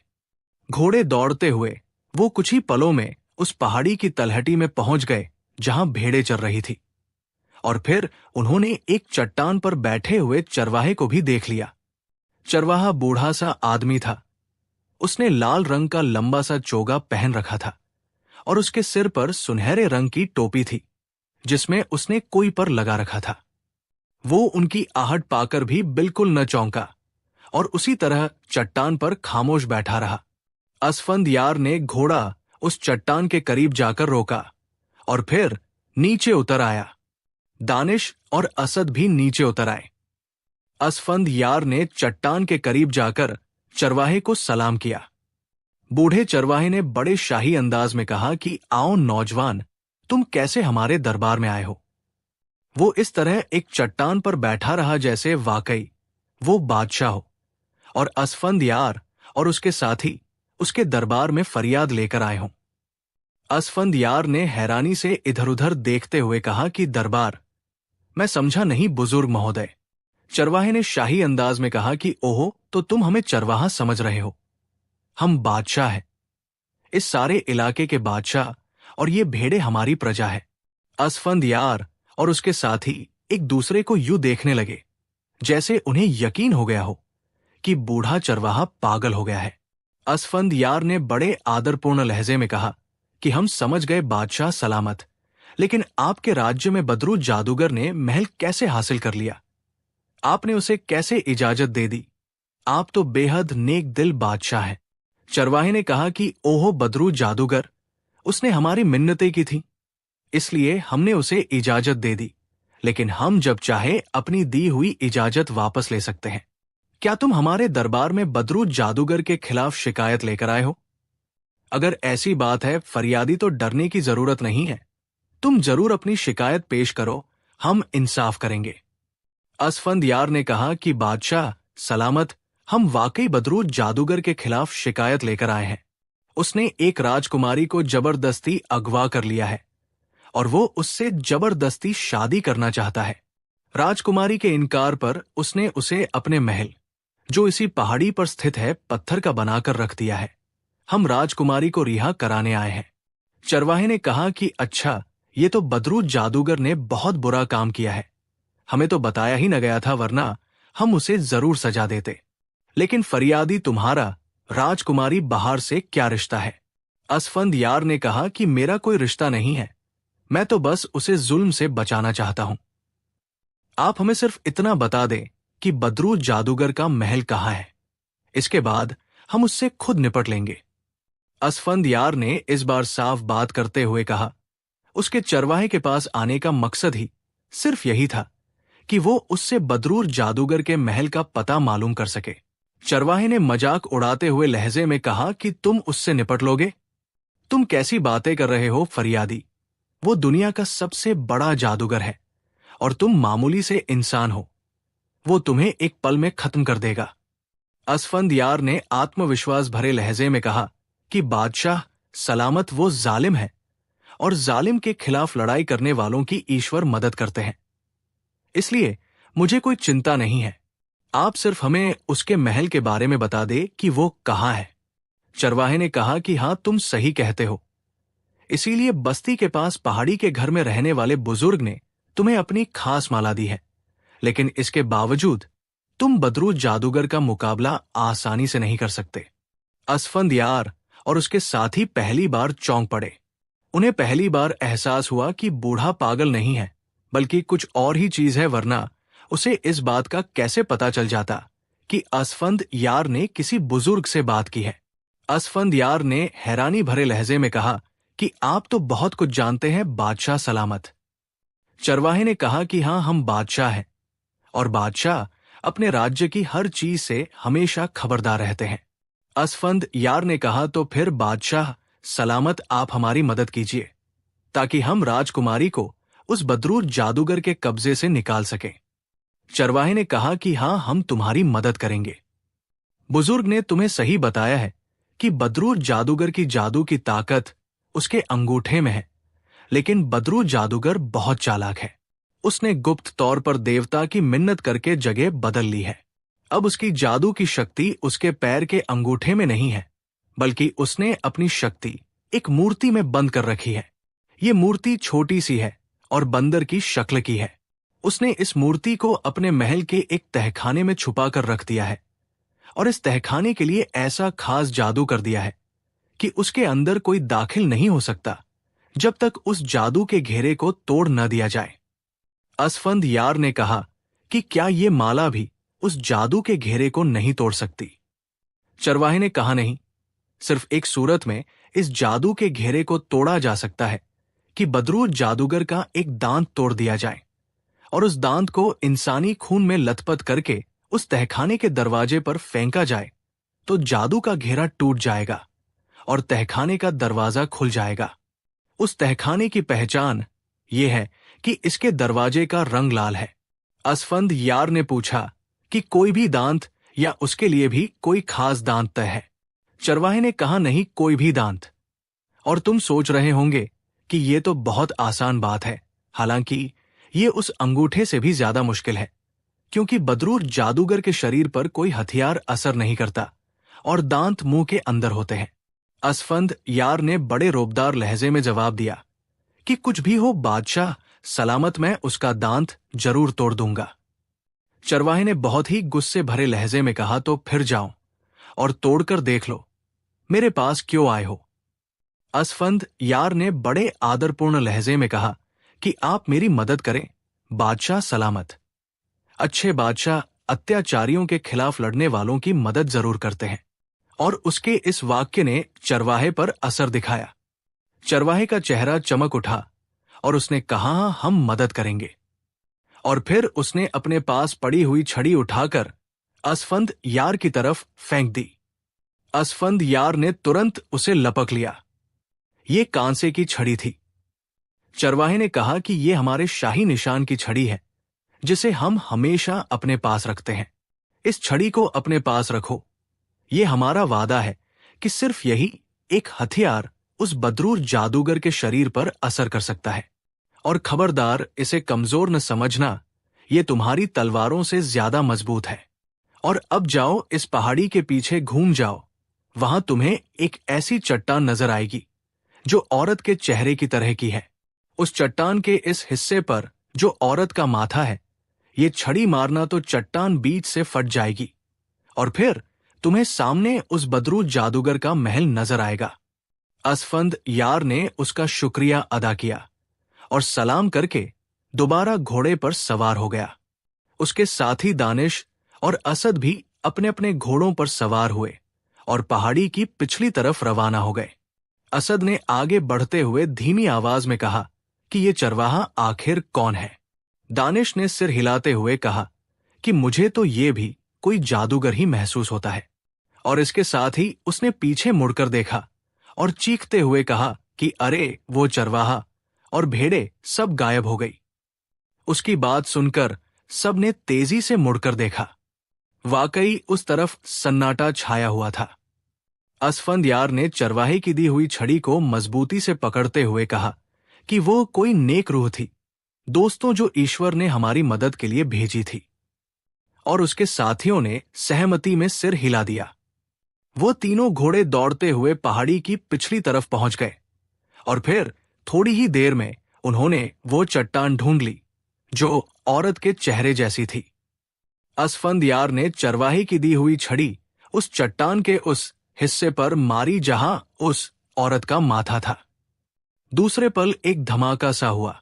घोड़े दौड़ते हुए वो कुछ ही पलों में उस पहाड़ी की तलहटी में पहुंच गए जहां भेड़ें चर रही थी, और फिर उन्होंने एक चट्टान पर बैठे हुए चरवाहे को भी देख लिया। चरवाहा बूढ़ा सा आदमी था। उसने लाल रंग का लंबा सा चोगा पहन रखा था और उसके सिर पर सुनहरे रंग की टोपी थी जिसमें उसने कोई पर लगा रखा था। वो उनकी आहट पाकर भी बिल्कुल न चौंका और उसी तरह चट्टान पर खामोश बैठा रहा। असफंद यार ने घोड़ा उस चट्टान के करीब जाकर रोका और फिर नीचे उतर आया। दानिश और असद भी नीचे उतर आए। असफंद यार ने चट्टान के करीब जाकर चरवाहे को सलाम किया। बूढ़े चरवाहे ने बड़े शाही अंदाज में कहा कि आओ नौजवान, तुम कैसे हमारे दरबार में आए हो। वो इस तरह एक चट्टान पर बैठा रहा जैसे वाकई वो बादशाह हो, और असफंद यार और उसके साथी उसके दरबार में फरियाद लेकर आए हों। असफंद यार ने हैरानी से इधर उधर देखते हुए कहा कि दरबार, मैं समझा नहीं बुजुर्ग महोदय। चरवाहे ने शाही अंदाज में कहा कि ओहो, तो तुम हमें चरवाहा समझ रहे हो। हम बादशाह हैं, इस सारे इलाके के बादशाह, और ये भेड़े हमारी प्रजा है। असफंद यार और उसके साथी एक दूसरे को यूं देखने लगे जैसे उन्हें यकीन हो गया हो कि बूढ़ा चरवाहा पागल हो गया है। असफंद यार ने बड़े आदरपूर्ण लहजे में कहा कि हम समझ गए बादशाह सलामत, लेकिन आपके राज्य में बदरू जादूगर ने महल कैसे हासिल कर लिया? आपने उसे कैसे इजाजत दे दी? आप तो बेहद नेक दिल बादशाह हैं। चरवाहे ने कहा कि ओहो बदरू जादूगर, उसने हमारी मिन्नतें की थी, इसलिए हमने उसे इजाजत दे दी, लेकिन हम जब चाहे अपनी दी हुई इजाजत वापस ले सकते हैं। क्या तुम हमारे दरबार में बदरू जादूगर के खिलाफ शिकायत लेकर आए हो? अगर ऐसी बात है, फरियादी तो डरने की जरूरत नहीं है। तुम जरूर अपनी शिकायत पेश करो, हम इंसाफ करेंगे। असफंद यार ने कहा कि बादशाह सलामत, हम वाकई बदरू जादूगर के खिलाफ शिकायत लेकर आए हैं। उसने एक राजकुमारी को जबरदस्ती अगवा कर लिया है और वो उससे जबरदस्ती शादी करना चाहता है। राजकुमारी के इनकार पर उसने उसे अपने महल, जो इसी पहाड़ी पर स्थित है, पत्थर का बनाकर रख दिया है। हम राजकुमारी को रिहा कराने आए हैं। चरवाहे ने कहा कि अच्छा, ये तो बदरू जादूगर ने बहुत बुरा काम किया है। हमें तो बताया ही न गया था, वरना हम उसे जरूर सजा देते। लेकिन फरियादी तुम्हारा राजकुमारी बहार से क्या रिश्ता है? असफंद यार ने कहा कि मेरा कोई रिश्ता नहीं है, मैं तो बस उसे जुल्म से बचाना चाहता हूं। आप हमें सिर्फ इतना बता दें कि बदरू जादूगर का महल कहाँ है, इसके बाद हम उससे खुद निपट लेंगे। असफंद यार ने इस बार साफ बात करते हुए कहा। उसके चरवाहे के पास आने का मकसद ही सिर्फ यही था कि वो उससे बदरूर जादूगर के महल का पता मालूम कर सके। चरवाहे ने मजाक उड़ाते हुए लहजे में कहा कि तुम उससे निपट लोगे? तुम कैसी बातें कर रहे हो फरियादी? वो दुनिया का सबसे बड़ा जादूगर है और तुम मामूली से इंसान हो। वो तुम्हें एक पल में खत्म कर देगा। असफंद यार ने आत्मविश्वास भरे लहजे में कहा कि बादशाह सलामत, वो जालिम है और जालिम के खिलाफ लड़ाई करने वालों की ईश्वर मदद करते हैं, इसलिए मुझे कोई चिंता नहीं है। आप सिर्फ हमें उसके महल के बारे में बता दे कि वो कहाँ है। चरवाहे ने कहा कि हाँ, तुम सही कहते हो, इसीलिए बस्ती के पास पहाड़ी के घर में रहने वाले बुजुर्ग ने तुम्हें अपनी खास माला दी है, लेकिन इसके बावजूद तुम बदरू जादूगर का मुकाबला आसानी से नहीं कर सकते। असफंद यार और उसके साथी पहली बार चौंक पड़े। उन्हें पहली बार एहसास हुआ कि बूढ़ा पागल नहीं है, बल्कि कुछ और ही चीज है, वरना उसे इस बात का कैसे पता चल जाता कि असफंद यार ने किसी बुजुर्ग से बात की है। असफंद यार ने हैरानी भरे लहजे में कहा कि आप तो बहुत कुछ जानते हैं बादशाह सलामत। चरवाहे ने कहा कि हाँ, हम बादशाह हैं और बादशाह अपने राज्य की हर चीज से हमेशा खबरदार रहते हैं। असफंद यार ने कहा, तो फिर बादशाह सलामत, आप हमारी मदद कीजिए ताकि हम राजकुमारी को उस बदरूर जादूगर के कब्जे से निकाल सकें। चरवाहे ने कहा कि हाँ, हम तुम्हारी मदद करेंगे। बुजुर्ग ने तुम्हें सही बताया है कि बदरूर जादूगर की जादू की ताकत उसके अंगूठे में है, लेकिन बदरू जादूगर बहुत चालाक है। उसने गुप्त तौर पर देवता की मिन्नत करके जगह बदल ली है। अब उसकी जादू की शक्ति उसके पैर के अंगूठे में नहीं है, बल्कि उसने अपनी शक्ति एक मूर्ति में बंद कर रखी है। ये मूर्ति छोटी सी है और बंदर की शक्ल की है। उसने इस मूर्ति को अपने महल के एक तहखाने में छुपा कर रख दिया है और इस तहखाने के लिए ऐसा खास जादू कर दिया है कि उसके अंदर कोई दाखिल नहीं हो सकता जब तक उस जादू के घेरे को तोड़ न दिया जाए। असफंद यार ने कहा कि क्या ये माला भी उस जादू के घेरे को नहीं तोड़ सकती? चरवाहे ने कहा नहीं, सिर्फ एक सूरत में इस जादू के घेरे को तोड़ा जा सकता है कि बदरूर जादूगर का एक दांत तोड़ दिया जाए और उस दांत को इंसानी खून में लथपथ करके उस तहखाने के दरवाजे पर फेंका जाए तो जादू का घेरा टूट जाएगा और तहखाने का दरवाजा खुल जाएगा। उस तहखाने की पहचान ये है कि इसके दरवाजे का रंग लाल है। असफंद यार ने पूछा कि कोई भी दांत या उसके लिए भी कोई खास दांत तय है? चरवाहे ने कहा, नहीं, कोई भी दांत। और तुम सोच रहे होंगे कि ये तो बहुत आसान बात है, हालांकि ये उस अंगूठे से भी ज्यादा मुश्किल है, क्योंकि बदरूर जादूगर के शरीर पर कोई हथियार असर नहीं करता और दांत मुंह के अंदर होते हैं। असफंद यार ने बड़े रोबदार लहजे में जवाब दिया कि कुछ भी हो बादशाह, सलामत मैं उसका दांत जरूर तोड़ दूंगा। चरवाहे ने बहुत ही गुस्से भरे लहजे में कहा, तो फिर जाओ और तोड़कर देख लो, मेरे पास क्यों आए हो? असफंद यार ने बड़े आदरपूर्ण लहजे में कहा कि आप मेरी मदद करें, बादशाह सलामत। अच्छे बादशाह अत्याचारियों के खिलाफ लड़ने वालों की मदद जरूर करते हैं। और उसके इस वाक्य ने चरवाहे पर असर दिखाया। चरवाहे का चेहरा चमक उठा और उसने कहा, हम मदद करेंगे। और फिर उसने अपने पास पड़ी हुई छड़ी उठाकर असफंद यार की तरफ फेंक दी। असफंद यार ने तुरंत उसे लपक लिया। ये कांसे की छड़ी थी। चरवाहे ने कहा कि ये हमारे शाही निशान की छड़ी है, जिसे हम हमेशा अपने पास रखते हैं। इस छड़ी को अपने पास रखो। ये हमारा वादा है कि सिर्फ यही एक हथियार उस बदरूर जादूगर के शरीर पर असर कर सकता है। और खबरदार, इसे कमजोर न समझना, ये तुम्हारी तलवारों से ज्यादा मजबूत है। और अब जाओ, इस पहाड़ी के पीछे घूम जाओ। वहां तुम्हें एक ऐसी चट्टान नजर आएगी जो औरत के चेहरे की तरह की है। उस चट्टान के इस हिस्से पर जो औरत का माथा है, ये छड़ी मारना तो चट्टान बीच से फट जाएगी और फिर तुम्हें सामने उस बदरूर जादूगर का महल नजर आएगा। असफंद यार ने उसका शुक्रिया अदा किया और सलाम करके दोबारा घोड़े पर सवार हो गया। उसके साथी दानिश और असद भी अपने अपने घोड़ों पर सवार हुए और पहाड़ी की पिछली तरफ रवाना हो गए। असद ने आगे बढ़ते हुए धीमी आवाज में कहा कि ये चरवाहा आखिर कौन है? दानिश ने सिर हिलाते हुए कहा कि मुझे तो ये भी कोई जादूगर ही महसूस होता है। और इसके साथ ही उसने पीछे मुड़कर देखा और चीखते हुए कहा कि अरे, वो चरवाहा और भेड़े सब गायब हो गई। उसकी बात सुनकर सबने तेजी से मुड़कर देखा। वाकई उस तरफ सन्नाटा छाया हुआ था। असफंद यार ने चरवाहे की दी हुई छड़ी को मजबूती से पकड़ते हुए कहा कि वो कोई नेक रूह थी, दोस्तों, जो ईश्वर ने हमारी मदद के लिए भेजी थी। और उसके साथियों ने सहमति में सिर हिला दिया। वो तीनों घोड़े दौड़ते हुए पहाड़ी की पिछली तरफ पहुंच गए और फिर थोड़ी ही देर में उन्होंने वो चट्टान ढूंढ ली जो औरत के चेहरे जैसी थी। असफंद यार ने चरवाहे की दी हुई छड़ी उस चट्टान के उस हिस्से पर मारी जहां उस औरत का माथा था। दूसरे पल एक धमाका सा हुआ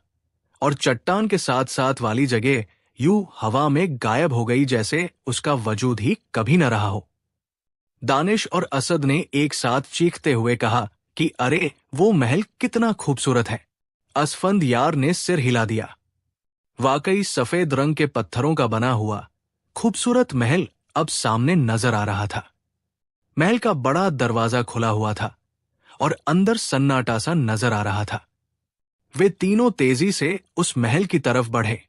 और चट्टान के साथ साथ वाली जगह यूं हवा में गायब हो गई जैसे उसका वजूद ही कभी न रहा हो। दानिश और असद ने एक साथ चीखते हुए कहा कि अरे, वो महल कितना खूबसूरत है। असफंद यार ने सिर हिला दिया। वाकई सफेद रंग के पत्थरों का बना हुआ खूबसूरत महल अब सामने नजर आ रहा था। महल का बड़ा दरवाजा खुला हुआ था और अंदर सन्नाटा सा नजर आ रहा था। वे तीनों तेजी से उस महल की तरफ बढ़े।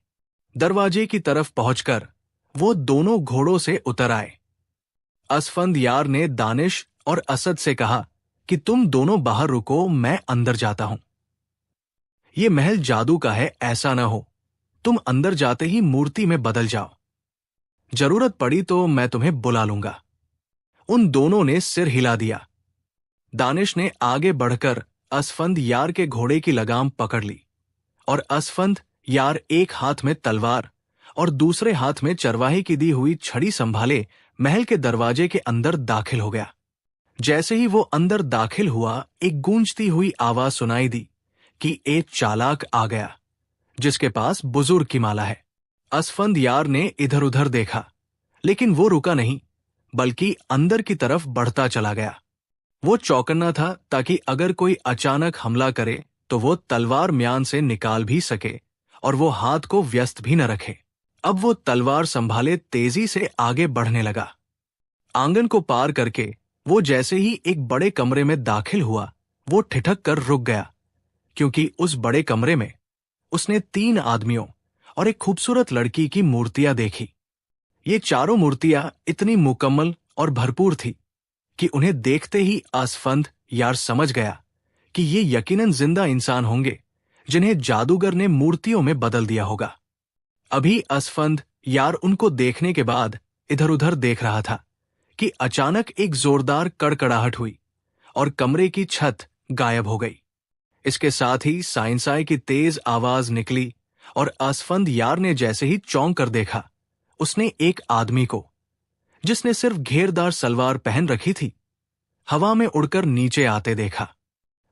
दरवाजे की तरफ पहुंचकर वो दोनों घोड़ों से उतर आए। असफंद यार ने दानिश और असद से कहा कि तुम दोनों बाहर रुको, मैं अंदर जाता हूं। ये महल जादू का है, ऐसा ना हो तुम अंदर जाते ही मूर्ति में बदल जाओ। जरूरत पड़ी तो मैं तुम्हें बुला लूंगा। उन दोनों ने सिर हिला दिया। दानिश ने आगे बढ़कर असफंद यार के घोड़े की लगाम पकड़ ली और असफंद यार एक हाथ में तलवार और दूसरे हाथ में चरवाहे की दी हुई छड़ी संभाले महल के दरवाजे के अंदर दाखिल हो गया। जैसे ही वो अंदर दाखिल हुआ, एक गूंजती हुई आवाज सुनाई दी कि एक चालाक आ गया जिसके पास बुजुर्ग की माला है। असफंद यार ने इधर उधर देखा, लेकिन वो रुका नहीं, बल्कि अंदर की तरफ बढ़ता चला गया। वो चौकन्ना था ताकि अगर कोई अचानक हमला करे तो वो तलवार म्यान से निकाल भी सके और वो हाथ को व्यस्त भी न रखे। अब वो तलवार संभाले तेजी से आगे बढ़ने लगा। आंगन को पार करके वो जैसे ही एक बड़े कमरे में दाखिल हुआ, वो ठिठक कर रुक गया, क्योंकि उस बड़े कमरे में उसने 3 आदमियों और एक खूबसूरत लड़की की मूर्तियां देखी। ये चारों मूर्तियां इतनी मुकम्मल और भरपूर थी कि उन्हें देखते ही आसफंद यार समझ गया कि ये यकीनन जिंदा इंसान होंगे जिन्हें जादूगर ने मूर्तियों में बदल दिया होगा। अभी असफंद यार उनको देखने के बाद इधर उधर देख रहा था कि अचानक एक जोरदार कड़कड़ाहट हुई और कमरे की छत गायब हो गई। इसके साथ ही साइंसाई की तेज आवाज निकली और असफंद यार ने जैसे ही चौंक कर देखा, उसने एक आदमी को, जिसने सिर्फ घेरदार सलवार पहन रखी थी, हवा में उड़कर नीचे आते देखा।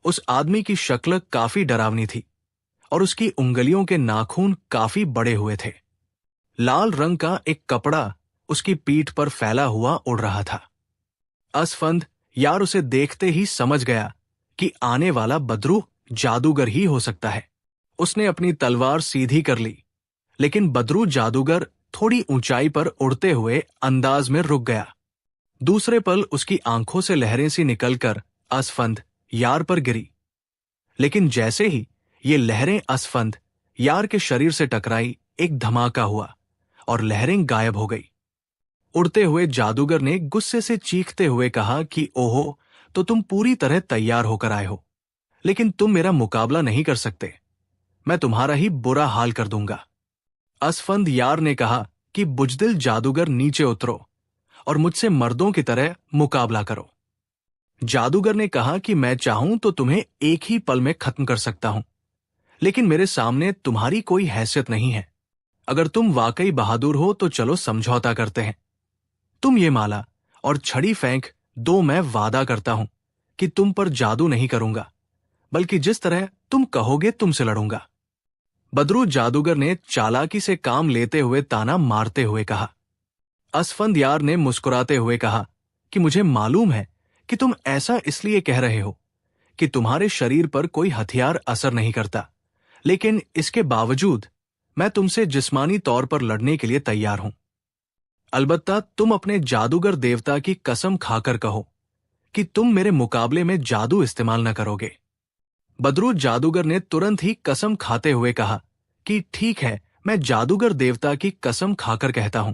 उस आदमी की शक्ल काफी डरावनी थी और उसकी उंगलियों के नाखून काफी बड़े हुए थे। लाल रंग का एक कपड़ा उसकी पीठ पर फैला हुआ उड़ रहा था। असफंद यार उसे देखते ही समझ गया कि आने वाला बदरू जादूगर ही हो सकता है। उसने अपनी तलवार सीधी कर ली, लेकिन बदरू जादूगर थोड़ी ऊंचाई पर उड़ते हुए अंदाज में रुक गया। दूसरे पल उसकी आंखों से लहरें सी निकलकर असफंद यार पर गिरी, लेकिन जैसे ही ये लहरें असफंद यार के शरीर से टकराई, एक धमाका हुआ और लहरें गायब हो गई। उड़ते हुए जादूगर ने गुस्से से चीखते हुए कहा कि ओहो, तो तुम पूरी तरह तैयार होकर आए हो, लेकिन तुम मेरा मुकाबला नहीं कर सकते। मैं तुम्हारा ही बुरा हाल कर दूंगा। असफंद यार ने कहा कि बुजदिल जादूगर, नीचे उतरो और मुझसे मर्दों की तरह मुकाबला करो। जादूगर ने कहा कि मैं चाहूं तो तुम्हें एक ही पल में खत्म कर सकता हूं, लेकिन मेरे सामने तुम्हारी कोई हैसियत नहीं है। अगर तुम वाकई बहादुर हो तो चलो समझौता करते हैं। तुम ये माला और छड़ी फेंक दो, मैं वादा करता हूं कि तुम पर जादू नहीं करूंगा, बल्कि जिस तरह तुम कहोगे तुमसे लड़ूंगा। बदरू जादूगर ने चालाकी से काम लेते हुए ताना मारते हुए कहा। असफंद यार ने मुस्कुराते हुए कहा कि मुझे मालूम है कि तुम ऐसा इसलिए कह रहे हो कि तुम्हारे शरीर पर कोई हथियार असर नहीं करता, लेकिन इसके बावजूद मैं तुमसे जिस्मानी तौर पर लड़ने के लिए तैयार हूं। अलबत्ता तुम अपने जादूगर देवता की कसम खाकर कहो कि तुम मेरे मुकाबले में जादू इस्तेमाल न करोगे। बदरू जादूगर ने तुरंत ही कसम खाते हुए कहा कि ठीक है, मैं जादूगर देवता की कसम खाकर कहता हूं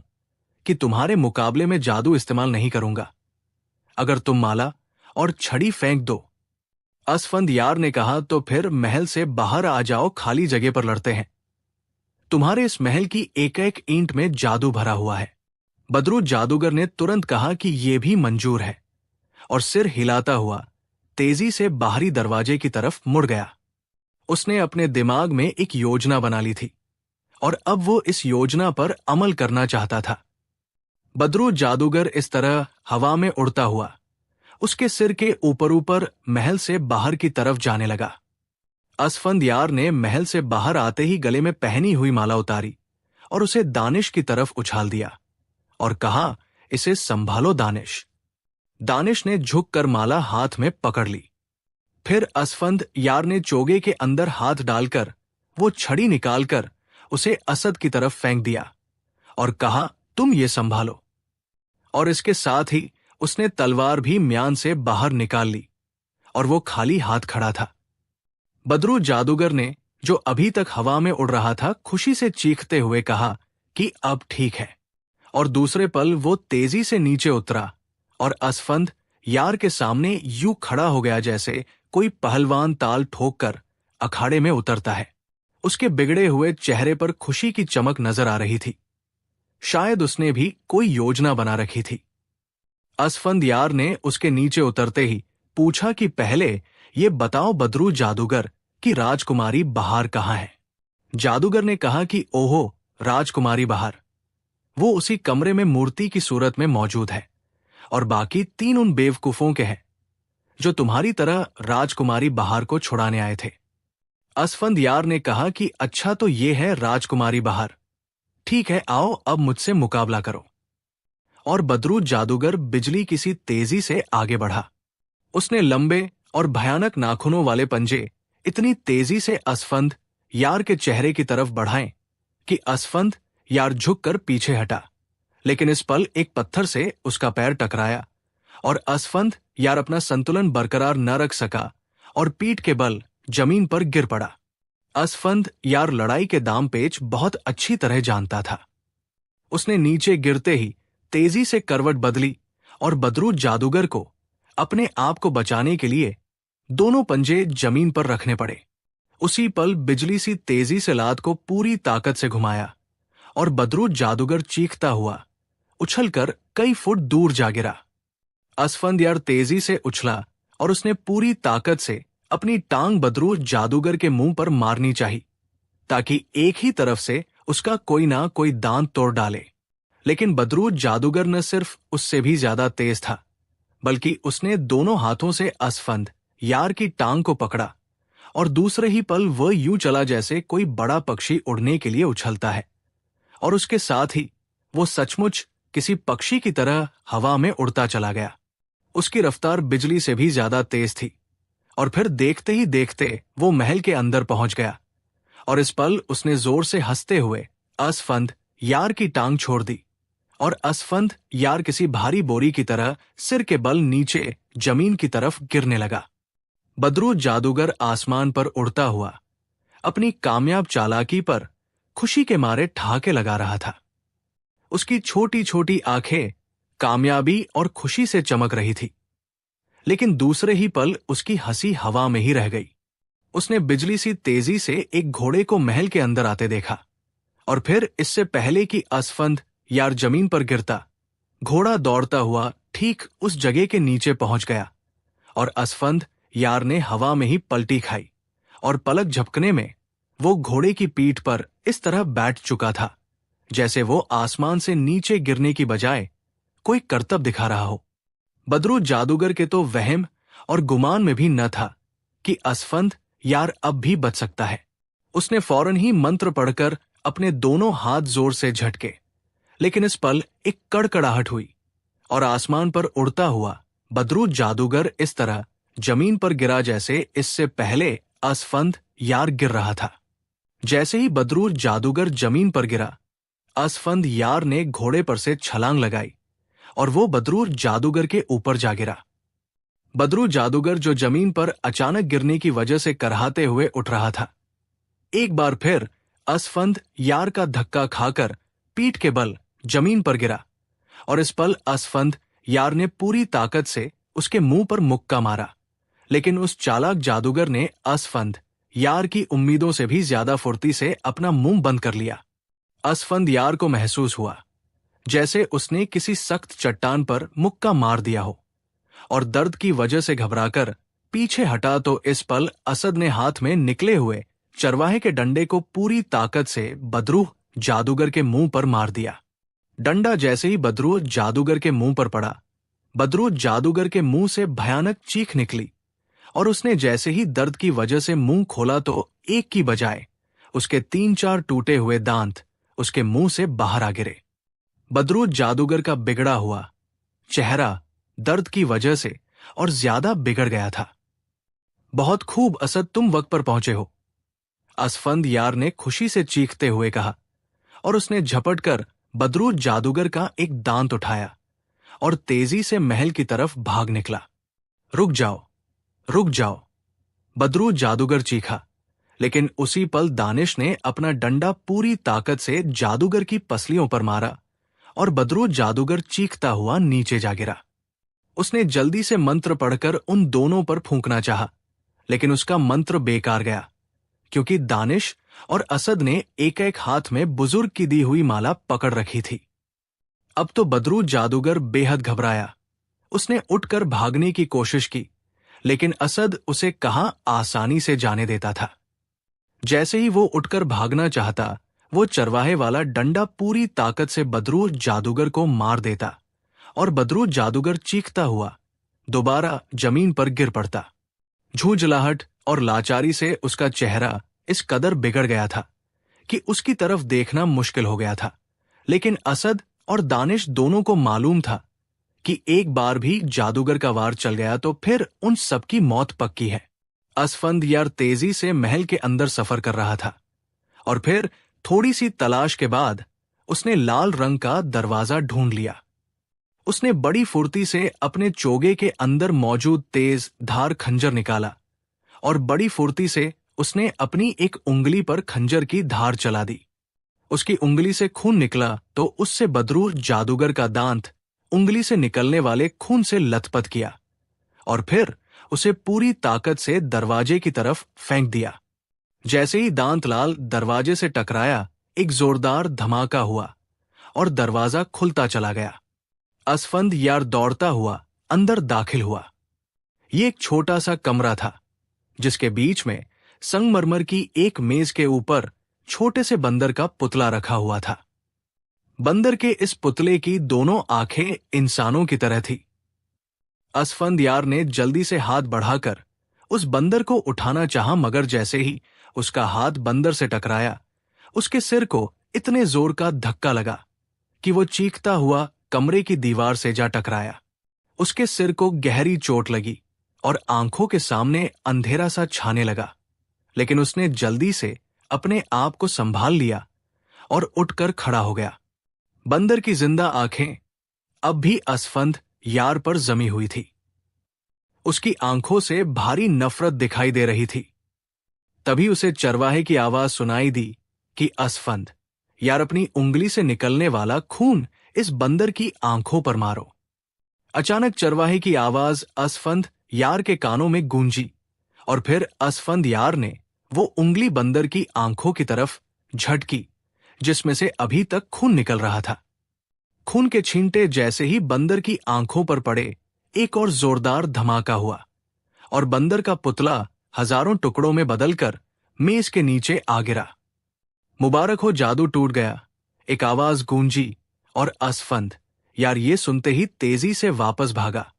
कि तुम्हारे मुकाबले में जादू इस्तेमाल नहीं करूंगा, अगर तुम माला और छड़ी फेंक दो। असफंद यार ने कहा, तो फिर महल से बाहर आ जाओ, खाली जगह पर लड़ते हैं। तुम्हारे इस महल की एक एक ईंट में जादू भरा हुआ है। बदरू जादूगर ने तुरंत कहा कि यह भी मंजूर है और सिर हिलाता हुआ तेजी से बाहरी दरवाजे की तरफ मुड़ गया। उसने अपने दिमाग में एक योजना बना ली थी और अब वो इस योजना पर अमल करना चाहता था। बदरू जादूगर इस तरह हवा में उड़ता हुआ उसके सिर के ऊपर ऊपर महल से बाहर की तरफ जाने लगा। असफंद यार ने महल से बाहर आते ही गले में पहनी हुई माला उतारी और उसे दानिश की तरफ उछाल दिया और कहा, इसे संभालो दानिश। दानिश ने झुककर माला हाथ में पकड़ ली। फिर असफंद यार ने चोगे के अंदर हाथ डालकर वो छड़ी निकालकर उसे असद की तरफ फेंक दिया और कहा, तुम ये संभालो। और इसके साथ ही उसने तलवार भी म्यान से बाहर निकाल ली और वो खाली हाथ खड़ा था। बदरू जादूगर ने, जो अभी तक हवा में उड़ रहा था, खुशी से चीखते हुए कहा कि अब ठीक है, और दूसरे पल वो तेजी से नीचे उतरा और असफंद यार के सामने यूं खड़ा हो गया जैसे कोई पहलवान ताल ठोककर अखाड़े में उतरता है। उसके बिगड़े हुए चेहरे पर खुशी की चमक नजर आ रही थी। शायद उसने भी कोई योजना बना रखी थी। असफंद यार ने उसके नीचे उतरते ही पूछा कि पहले ये बताओ बदरू जादूगर कि राजकुमारी बहार कहाँ है। जादूगर ने कहा कि ओहो, राजकुमारी बहार, वो उसी कमरे में मूर्ति की सूरत में मौजूद है और बाकी 3 उन बेवकूफों के हैं जो तुम्हारी तरह राजकुमारी बहार को छुड़ाने आए थे। असफंद यार ने कहा कि अच्छा, तो ये है राजकुमारी बहार, ठीक है, आओ अब मुझसे मुकाबला करो। और बदरू जादूगर बिजली की सी तेजी से आगे बढ़ा। उसने लंबे और भयानक नाखूनों वाले पंजे इतनी तेजी से असफंद यार के चेहरे की तरफ बढ़ाएं कि असफंद यार झुककर पीछे हटा। लेकिन इस पल एक पत्थर से उसका पैर टकराया और असफंद यार अपना संतुलन बरकरार न रख सका और पीठ के बल जमीन पर गिर पड़ा। असफंद यार लड़ाई के दाम पेच बहुत अच्छी तरह जानता था। उसने नीचे गिरते ही तेजी से करवट बदली और बदरू जादूगर को अपने आप को बचाने के लिए दोनों पंजे जमीन पर रखने पड़े। उसी पल बिजली सी तेजी से लात को पूरी ताकत से घुमाया और बदरू जादूगर चीखता हुआ उछलकर कई फुट दूर जा गिरा। असफंद यार तेजी से उछला और उसने पूरी ताकत से अपनी टांग बदरू जादूगर के मुंह पर मारनी चाहिए ताकि एक ही तरफ से उसका कोई ना कोई दांत तोड़ डाले। लेकिन बदरू जादूगर न सिर्फ उससे भी ज्यादा तेज था, बल्कि उसने दोनों हाथों से असफंद यार की टांग को पकड़ा और दूसरे ही पल वह यूं चला जैसे कोई बड़ा पक्षी उड़ने के लिए उछलता है। और उसके साथ ही वो सचमुच किसी पक्षी की तरह हवा में उड़ता चला गया। उसकी रफ्तार बिजली से भी ज्यादा तेज थी और फिर देखते ही देखते वो महल के अंदर पहुंच गया। और इस पल उसने जोर से हंसते हुए असफंद यार की टांग छोड़ दी और असफंद यार किसी भारी बोरी की तरह सिर के बल नीचे जमीन की तरफ गिरने लगा। बदरू जादूगर आसमान पर उड़ता हुआ अपनी कामयाब चालाकी पर खुशी के मारे ठहाके लगा रहा था। उसकी छोटी छोटी आंखें कामयाबी और खुशी से चमक रही थी। लेकिन दूसरे ही पल उसकी हंसी हवा में ही रह गई। उसने बिजली सी तेजी से एक घोड़े को महल के अंदर आते देखा और फिर इससे पहले कि असफंद यार जमीन पर गिरता, घोड़ा दौड़ता हुआ ठीक उस जगह के नीचे पहुंच गया और असफंद यार ने हवा में ही पलटी खाई और पलक झपकने में वो घोड़े की पीठ पर इस तरह बैठ चुका था जैसे वो आसमान से नीचे गिरने की बजाय कोई करतब दिखा रहा हो। बदरू जादूगर के तो वहम और गुमान में भी न था कि असफंद यार अब भी बच सकता है। उसने फौरन ही मंत्र पढ़कर अपने दोनों हाथ जोर से झटके, लेकिन इस पल एक कड़कड़ाहट हुई और आसमान पर उड़ता हुआ बदरू जादूगर इस तरह जमीन पर गिरा जैसे इससे पहले असफंद यार गिर रहा था। जैसे ही बदरू जादूगर जमीन पर गिरा, असफंद यार ने घोड़े पर से छलांग लगाई और वो बदरू जादूगर के ऊपर जा गिरा। बदरू जादूगर जो जमीन पर अचानक गिरने की वजह से करहाते हुए उठ रहा था, एक बार फिर असफंद यार का धक्का खाकर पीठ के बल जमीन पर गिरा और इस पल असफंद यार ने पूरी ताकत से उसके मुंह पर मुक्का मारा। लेकिन उस चालाक जादूगर ने असफंद यार की उम्मीदों से भी ज्यादा फुर्ती से अपना मुंह बंद कर लिया। असफंद यार को महसूस हुआ जैसे उसने किसी सख्त चट्टान पर मुक्का मार दिया हो और दर्द की वजह से घबराकर पीछे हटा तो इस पल असद ने हाथ में निकले हुए चरवाहे के डंडे को पूरी ताकत से बदरू जादूगर के मुंह पर मार दिया। डंडा जैसे ही बदरू जादूगर के मुंह पर पड़ा, बदरू जादूगर के मुंह से भयानक चीख निकली और उसने जैसे ही दर्द की वजह से मुंह खोला तो एक की बजाय उसके 3-4 टूटे हुए दांत उसके मुंह से बाहर आ गिरे। बदरू जादूगर का बिगड़ा हुआ चेहरा दर्द की वजह से और ज्यादा बिगड़ गया था। बहुत खूब असद, तुम वक्त पर पहुंचे हो, असफंद यार ने खुशी से चीखते हुए कहा और उसने झपट कर बदरू जादूगर का एक दांत उठाया और तेजी से महल की तरफ भाग निकला। रुक जाओ, रुक जाओ, बदरू जादूगर चीखा, लेकिन उसी पल दानिश ने अपना डंडा पूरी ताकत से जादूगर की पसलियों पर मारा और बदरू जादूगर चीखता हुआ नीचे जा गिरा। उसने जल्दी से मंत्र पढ़कर उन दोनों पर फूंकना चाहा, लेकिन उसका मंत्र बेकार गया क्योंकि दानिश और असद ने एक एक हाथ में बुजुर्ग की दी हुई माला पकड़ रखी थी। अब तो बदरू जादूगर बेहद घबराया। उसने उठकर भागने की कोशिश की, लेकिन असद उसे कहाँ आसानी से जाने देता था। जैसे ही वो उठकर भागना चाहता, वो चरवाहे वाला डंडा पूरी ताकत से बदरू जादूगर को मार देता और बदरू जादूगर चीखता हुआ दोबारा जमीन पर गिर पड़ता। झूझलाहट और लाचारी से उसका चेहरा इस कदर बिगड़ गया था कि उसकी तरफ देखना मुश्किल हो गया था। लेकिन असद और दानिश दोनों को मालूम था कि एक बार भी जादूगर का वार चल गया तो फिर उन सबकी मौत पक्की है। असफंदयार तेजी से महल के अंदर सफर कर रहा था और फिर थोड़ी सी तलाश के बाद उसने लाल रंग का दरवाजा ढूंढ लिया। उसने बड़ी फुर्ती से अपने चोगे के अंदर मौजूद तेज धार खंजर निकाला और बड़ी फुर्ती से उसने अपनी एक उंगली पर खंजर की धार चला दी। उसकी उंगली से खून निकला तो उससे बदरूर जादूगर का दांत उंगली से निकलने वाले खून से लथपथ किया और फिर उसे पूरी ताकत से दरवाजे की तरफ फेंक दिया। जैसे ही दांतलाल दरवाजे से टकराया, एक जोरदार धमाका हुआ और दरवाजा खुलता चला गया। असफंदयार दौड़ता हुआ अंदर दाखिल हुआ। ये एक छोटा सा कमरा था जिसके बीच में संगमरमर की एक मेज के ऊपर छोटे से बंदर का पुतला रखा हुआ था। बंदर के इस पुतले की दोनों आंखें इंसानों की तरह थी। असफंदयार ने जल्दी से हाथ बढ़ाकर उस बंदर को उठाना चाहा, मगर जैसे ही उसका हाथ बंदर से टकराया, उसके सिर को इतने जोर का धक्का लगा कि वो चीखता हुआ कमरे की दीवार से जा टकराया। उसके सिर को गहरी चोट लगी और आंखों के सामने अंधेरा सा छाने लगा, लेकिन उसने जल्दी से अपने आप को संभाल लिया और उठकर खड़ा हो गया। बंदर की जिंदा आंखें अब भी असफंद यार पर जमी हुई थी। उसकी आंखों से भारी नफरत दिखाई दे रही थी। तभी उसे चरवाहे की आवाज सुनाई दी कि असफंद यार, अपनी उंगली से निकलने वाला खून इस बंदर की आंखों पर मारो। अचानक चरवाहे की आवाज असफंद यार के कानों में गूंजी और फिर असफंद यार ने वो उंगली बंदर की आंखों की तरफ झटकी जिसमें से अभी तक खून निकल रहा था। खून के छींटे जैसे ही बंदर की आंखों पर पड़े, एक और जोरदार धमाका हुआ और बंदर का पुतला हजारों टुकड़ों में बदलकर मेज के नीचे आ गिरा। मुबारक हो, जादू टूट गया, एक आवाज गूंजी और असफंद यार ये सुनते ही तेजी से वापस भागा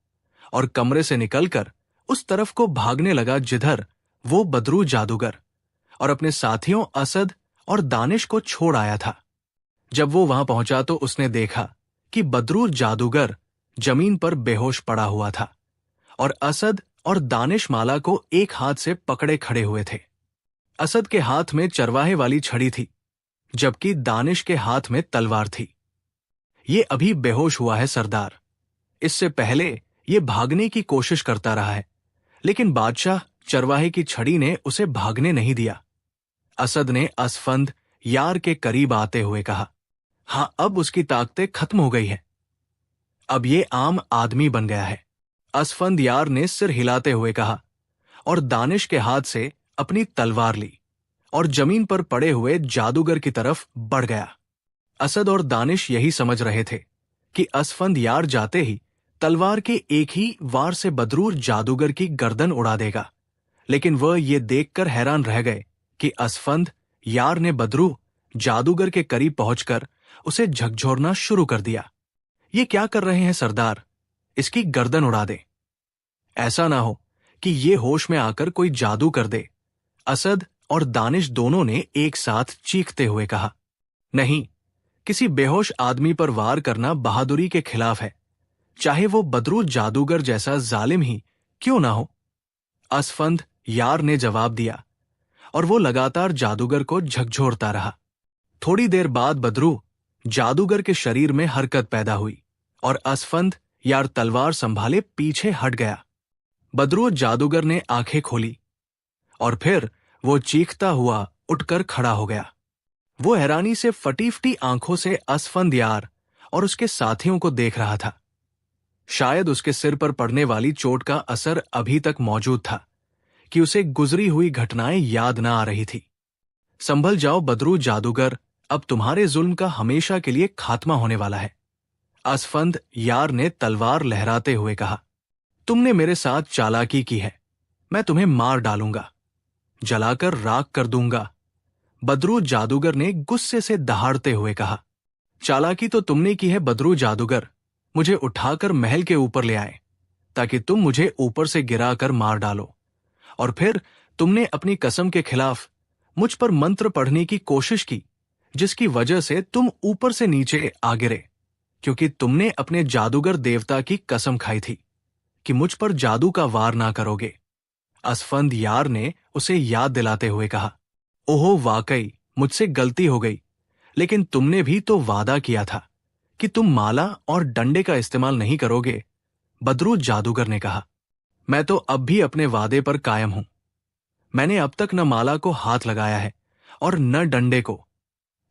और कमरे से निकलकर उस तरफ को भागने लगा जिधर वो बदरू जादूगर और अपने साथियों असद और दानिश को छोड़ आया था। जब वो वहां पहुंचा तो उसने देखा कि बदरू जादूगर जमीन पर बेहोश पड़ा हुआ था और असद और दानिश माला को एक हाथ से पकड़े खड़े हुए थे। असद के हाथ में चरवाहे वाली छड़ी थी, जबकि दानिश के हाथ में तलवार थी। ये अभी बेहोश हुआ है सरदार। इससे पहले ये भागने की कोशिश करता रहा है, लेकिन बादशाह चरवाहे की छड़ी ने उसे भागने नहीं दिया। असद ने असफंद यार के करीब आते हुए कहा, हां, अब उसकी ताकतें खत्म हो गई है, अब ये आम आदमी बन गया है। असफंद यार ने सिर हिलाते हुए कहा और दानिश के हाथ से अपनी तलवार ली और जमीन पर पड़े हुए जादूगर की तरफ बढ़ गया। असद और दानिश यही समझ रहे थे कि असफंद यार जाते ही तलवार के एक ही वार से बदरूर जादूगर की गर्दन उड़ा देगा, लेकिन वह ये देखकर हैरान रह गए कि असफंद यार ने बदरू जादूगर के करीब पहुंचकर उसे झकझोरना शुरू कर दिया। ये क्या कर रहे हैं सरदार, इसकी गर्दन उड़ा दे, ऐसा ना हो कि ये होश में आकर कोई जादू कर दे। असद और दानिश दोनों ने एक साथ चीखते हुए कहा, नहीं, किसी बेहोश आदमी पर वार करना बहादुरी के खिलाफ है, चाहे वो बदरू जादूगर जैसा जालिम ही क्यों ना हो। असफंद यार ने जवाब दिया और वो लगातार जादूगर को झकझोरता रहा। थोड़ी देर बाद बदरू जादूगर के शरीर में हरकत पैदा हुई और असफंद यार तलवार संभाले पीछे हट गया। बदरू जादूगर ने आंखें खोली और फिर वो चीखता हुआ उठकर खड़ा हो गया। वो हैरानी से फटी-फटी आंखों से असफंद यार और उसके साथियों को देख रहा था। शायद उसके सिर पर पड़ने वाली चोट का असर अभी तक मौजूद था कि उसे गुजरी हुई घटनाएं याद न आ रही थी। संभल जाओ बदरू जादूगर, अब तुम्हारे जुल्म का हमेशा के लिए खात्मा होने वाला है। असफंद यार ने तलवार लहराते हुए कहा, तुमने मेरे साथ चालाकी की है, मैं तुम्हें मार डालूंगा, जलाकर राख कर दूंगा। बदरू जादूगर ने गुस्से से दहाड़ते हुए कहा, चालाकी तो तुमने की है बदरू जादूगर, मुझे उठाकर महल के ऊपर ले आए ताकि तुम मुझे ऊपर से गिराकर मार डालो, और फिर तुमने अपनी कसम के खिलाफ मुझ पर मंत्र पढ़ने की कोशिश की, जिसकी वजह से तुम ऊपर से नीचे आ गिरे, क्योंकि तुमने अपने जादूगर देवता की कसम खाई थी कि मुझ पर जादू का वार ना करोगे। असफंद यार ने उसे याद दिलाते हुए कहा, ओहो वाकई मुझसे गलती हो गई, लेकिन तुमने भी तो वादा किया था कि तुम माला और डंडे का इस्तेमाल नहीं करोगे। बदरू जादूगर ने कहा, मैं तो अब भी अपने वादे पर कायम हूं। मैंने अब तक न माला को हाथ लगाया है और न डंडे को।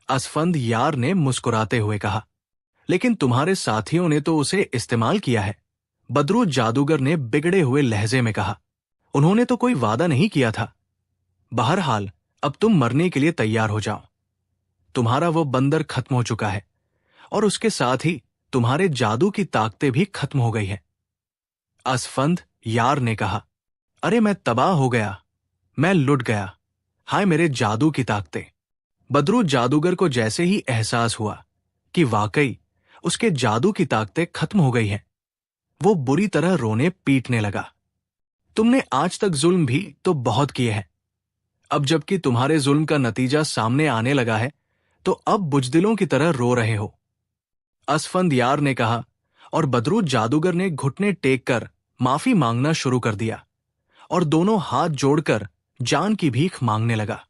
असफंद यार ने मुस्कुराते हुए कहा, लेकिन तुम्हारे साथियों ने तो उसे इस्तेमाल किया है। बदरू जादूगर ने बिगड़े हुए लहजे में कहा, उन्होंने तो कोई वादा नहीं किया था। बहरहाल अब तुम मरने के लिए तैयार हो जाओ। तुम्हारा वो बंदर खत्म हो चुका है और उसके साथ ही तुम्हारे जादू की ताकतें भी खत्म हो गई है। असफंद यार ने कहा, अरे मैं तबाह हो गया, मैं लुट गया। हाय मेरे जादू की ताकतें। बदरू जादूगर को जैसे ही एहसास हुआ कि वाकई उसके जादू की ताकतें खत्म हो गई हैं, वो बुरी तरह रोने पीटने लगा। तुमने आज तक जुल्म भी तो बहुत किए हैं। अब जबकि तुम्हारे जुल्म का नतीजा सामने आने लगा है, तो अब बुजदिलों की तरह रो रहे हो। असफंद यार ने कहा, और बदरू जादूगर ने घुटने टेक कर माफी मांगना शुरू कर दिया और दोनों हाथ जोड़कर जान की भीख मांगने लगा।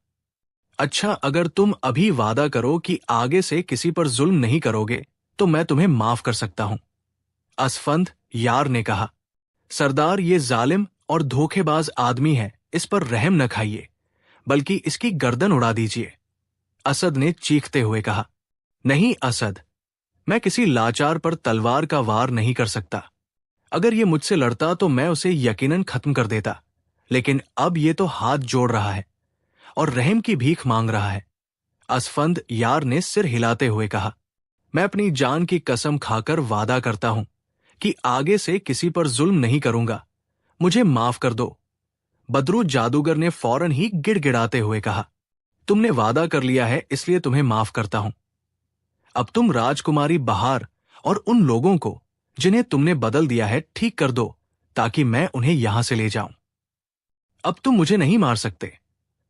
अच्छा, अगर तुम अभी वादा करो कि आगे से किसी पर जुल्म नहीं करोगे, तो मैं तुम्हें माफ कर सकता हूं। असफंद यार ने कहा, सरदार ये जालिम और धोखेबाज आदमी है, इस पर रहम न खाइए, बल्कि इसकी गर्दन उड़ा दीजिए। असद ने चीखते हुए कहा, नहीं असद, मैं किसी लाचार पर तलवार का वार नहीं कर सकता। अगर ये मुझसे लड़ता तो मैं उसे यकीनन खत्म कर देता, लेकिन अब ये तो हाथ जोड़ रहा है और रहम की भीख मांग रहा है। असफंद यार ने सिर हिलाते हुए कहा, मैं अपनी जान की कसम खाकर वादा करता हूं कि आगे से किसी पर जुल्म नहीं करूंगा। मुझे माफ कर दो। बदरू जादूगर ने फौरन ही गिड़गिड़ाते हुए कहा, तुमने वादा कर लिया है, इसलिए तुम्हें माफ करता हूं। अब तुम राजकुमारी बहार और उन लोगों को जिन्हें तुमने बदल दिया है ठीक कर दो, ताकि मैं उन्हें यहां से ले जाऊं। अब तुम मुझे नहीं मार सकते।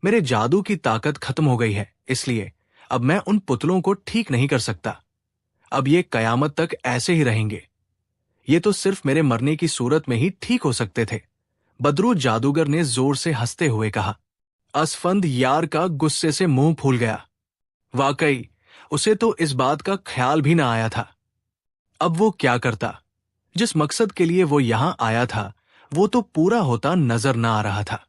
मेरे जादू की ताकत खत्म हो गई है, इसलिए अब मैं उन पुतलों को ठीक नहीं कर सकता। अब ये कयामत तक ऐसे ही रहेंगे। ये तो सिर्फ मेरे मरने की सूरत में ही ठीक हो सकते थे। बदरू जादूगर ने जोर से हंसते हुए कहा। असफंद यार का गुस्से से मुंह फूल गया। वाकई उसे तो इस बात का ख्याल भी ना आया था। अब वो क्या करता? जिस मकसद के लिए वो यहां आया था, वो तो पूरा होता नजर ना आ रहा था।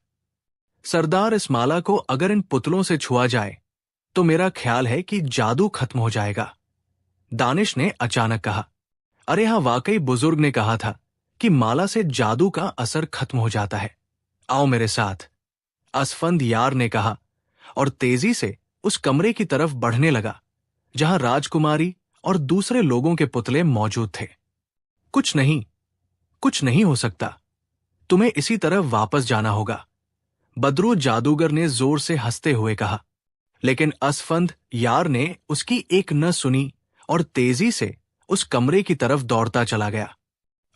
सरदार, इस माला को अगर इन पुतलों से छुआ जाए तो मेरा ख्याल है कि जादू खत्म हो जाएगा। दानिश ने अचानक कहा, अरे हाँ, वाकई बुजुर्ग ने कहा था कि माला से जादू का असर खत्म हो जाता है। आओ मेरे साथ। असफंद यार ने कहा और तेजी से उस कमरे की तरफ बढ़ने लगा जहां राजकुमारी और दूसरे लोगों के पुतले मौजूद थे। कुछ नहीं हो सकता। तुम्हें इसी तरह वापस जाना होगा, बदरू जादूगर ने जोर से हंसते हुए कहा। लेकिन असफंद यार ने उसकी एक न सुनी और तेजी से उस कमरे की तरफ दौड़ता चला गया।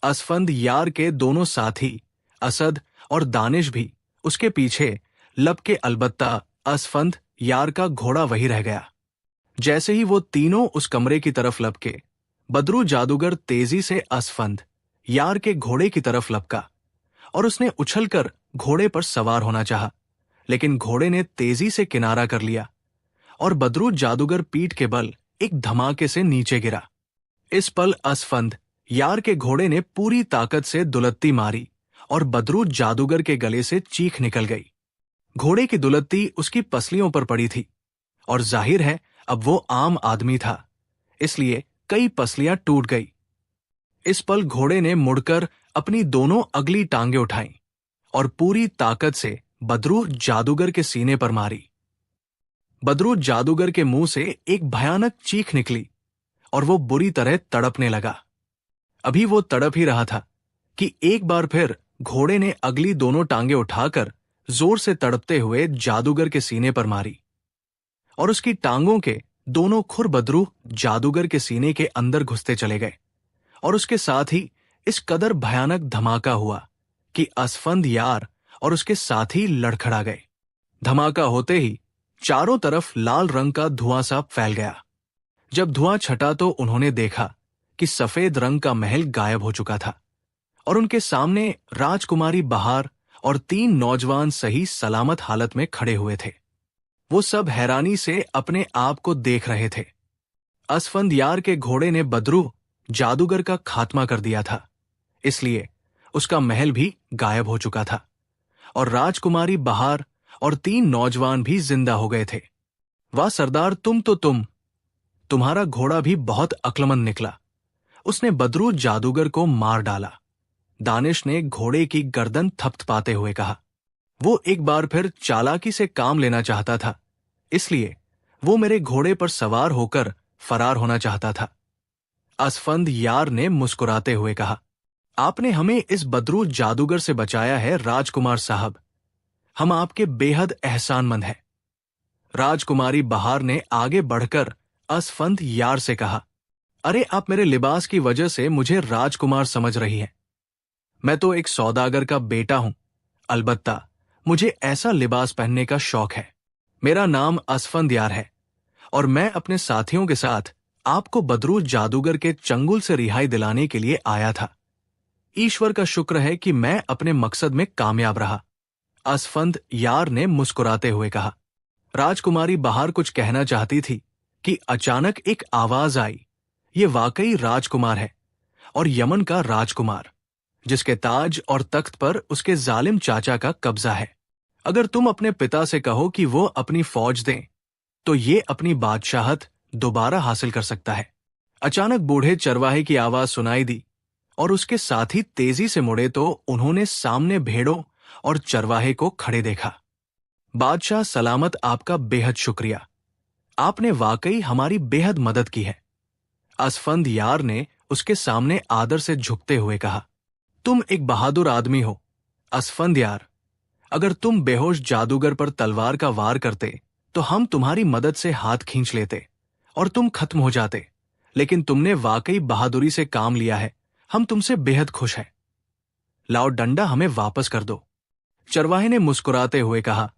असफंद यार के दोनों साथी असद और दानिश भी उसके पीछे लपके, अलबत्ता असफंद यार का घोड़ा वही रह गया। जैसे ही वो तीनों उस कमरे की तरफ लपके, बदरू जादूगर तेजी से असफंद यार के घोड़े की तरफ लपका और उसने उछलकर घोड़े पर सवार होना चाहा, लेकिन घोड़े ने तेजी से किनारा कर लिया और बदरू जादूगर पीठ के बल एक धमाके से नीचे गिरा। इस पल असफंद यार के घोड़े ने पूरी ताकत से दुलत्ती मारी और बदरू जादूगर के गले से चीख निकल गई। घोड़े की दुलत्ती उसकी पसलियों पर पड़ी थी और जाहिर है अब वो आम आदमी था, इसलिए कई पसलियां टूट गई। इस पल घोड़े ने मुड़कर अपनी दोनों अगली टांगें उठाईं और पूरी ताकत से बदरू जादूगर के सीने पर मारी। बदरू जादूगर के मुंह से एक भयानक चीख निकली और वो बुरी तरह तड़पने लगा। अभी वो तड़प ही रहा था कि एक बार फिर घोड़े ने अगली दोनों टांगें उठाकर जोर से तड़पते हुए जादूगर के सीने पर मारी और उसकी टांगों के दोनों खुर बदरू जादूगर के सीने के अंदर घुसते चले गए और उसके साथ ही इस कदर भयानक धमाका हुआ कि असफंद यार और उसके साथी लड़खड़ा गए। धमाका होते ही चारों तरफ लाल रंग का धुआं सा फैल गया। जब धुआं छटा तो उन्होंने देखा कि सफेद रंग का महल गायब हो चुका था और उनके सामने राजकुमारी बहार और 3 नौजवान सही सलामत हालत में खड़े हुए थे। वो सब हैरानी से अपने आप को देख रहे थे। असफंदयार के घोड़े ने बदरू जादूगर का खात्मा कर दिया था, इसलिए उसका महल भी गायब हो चुका था और राजकुमारी बहार और 3 नौजवान भी जिंदा हो गए थे। वाह सरदार, तुम्हारा घोड़ा भी बहुत अक्लमंद निकला। उसने बदरू जादूगर को मार डाला। दानिश ने घोड़े की गर्दन थपथपाते हुए कहा। वो एक बार फिर चालाकी से काम लेना चाहता था, इसलिए वो मेरे घोड़े पर सवार होकर फरार होना चाहता था। असफंद यार ने मुस्कुराते हुए कहा, आपने हमें इस बदरू जादूगर से बचाया है राजकुमार साहब। हम आपके बेहद एहसानमंद हैं। राजकुमारी बहार ने आगे बढ़कर असफंद यार से कहा, अरे आप मेरे लिबास की वजह से मुझे राजकुमार समझ रही हैं। मैं तो एक सौदागर का बेटा हूं, अलबत्ता मुझे ऐसा लिबास पहनने का शौक है। मेरा नाम असफंद यार है और मैं अपने साथियों के साथ आपको बदरू जादूगर के चंगुल से रिहाई दिलाने के लिए आया था। ईश्वर का शुक्र है कि मैं अपने मकसद में कामयाब रहा। असफंद यार ने मुस्कुराते हुए कहा। राजकुमारी बहार कुछ कहना चाहती थी कि अचानक एक आवाज आई। ये वाकई राजकुमार है, और यमन का राजकुमार, जिसके ताज और तख्त पर उसके जालिम चाचा का कब्जा है। अगर तुम अपने पिता से कहो कि वो अपनी फौज दें, तो ये अपनी बादशाहत दोबारा हासिल कर सकता है। अचानक बूढ़े चरवाहे की आवाज सुनाई दी और उसके साथी तेजी से मुड़े तो उन्होंने सामने भेड़ों और चरवाहे को खड़े देखा। बादशाह सलामत, आपका बेहद शुक्रिया। आपने वाकई हमारी बेहद मदद की है। असफंद यार ने उसके सामने आदर से झुकते हुए कहा, तुम एक बहादुर आदमी हो असफंद यार। अगर तुम बेहोश जादूगर पर तलवार का वार करते तो हम तुम्हारी मदद से हाथ खींच लेते और तुम खत्म हो जाते, लेकिन तुमने वाकई बहादुरी से काम लिया है। हम तुमसे बेहद खुश हैं। लाओ, डंडा हमें वापस कर दो, चरवाहे ने मुस्कुराते हुए कहा,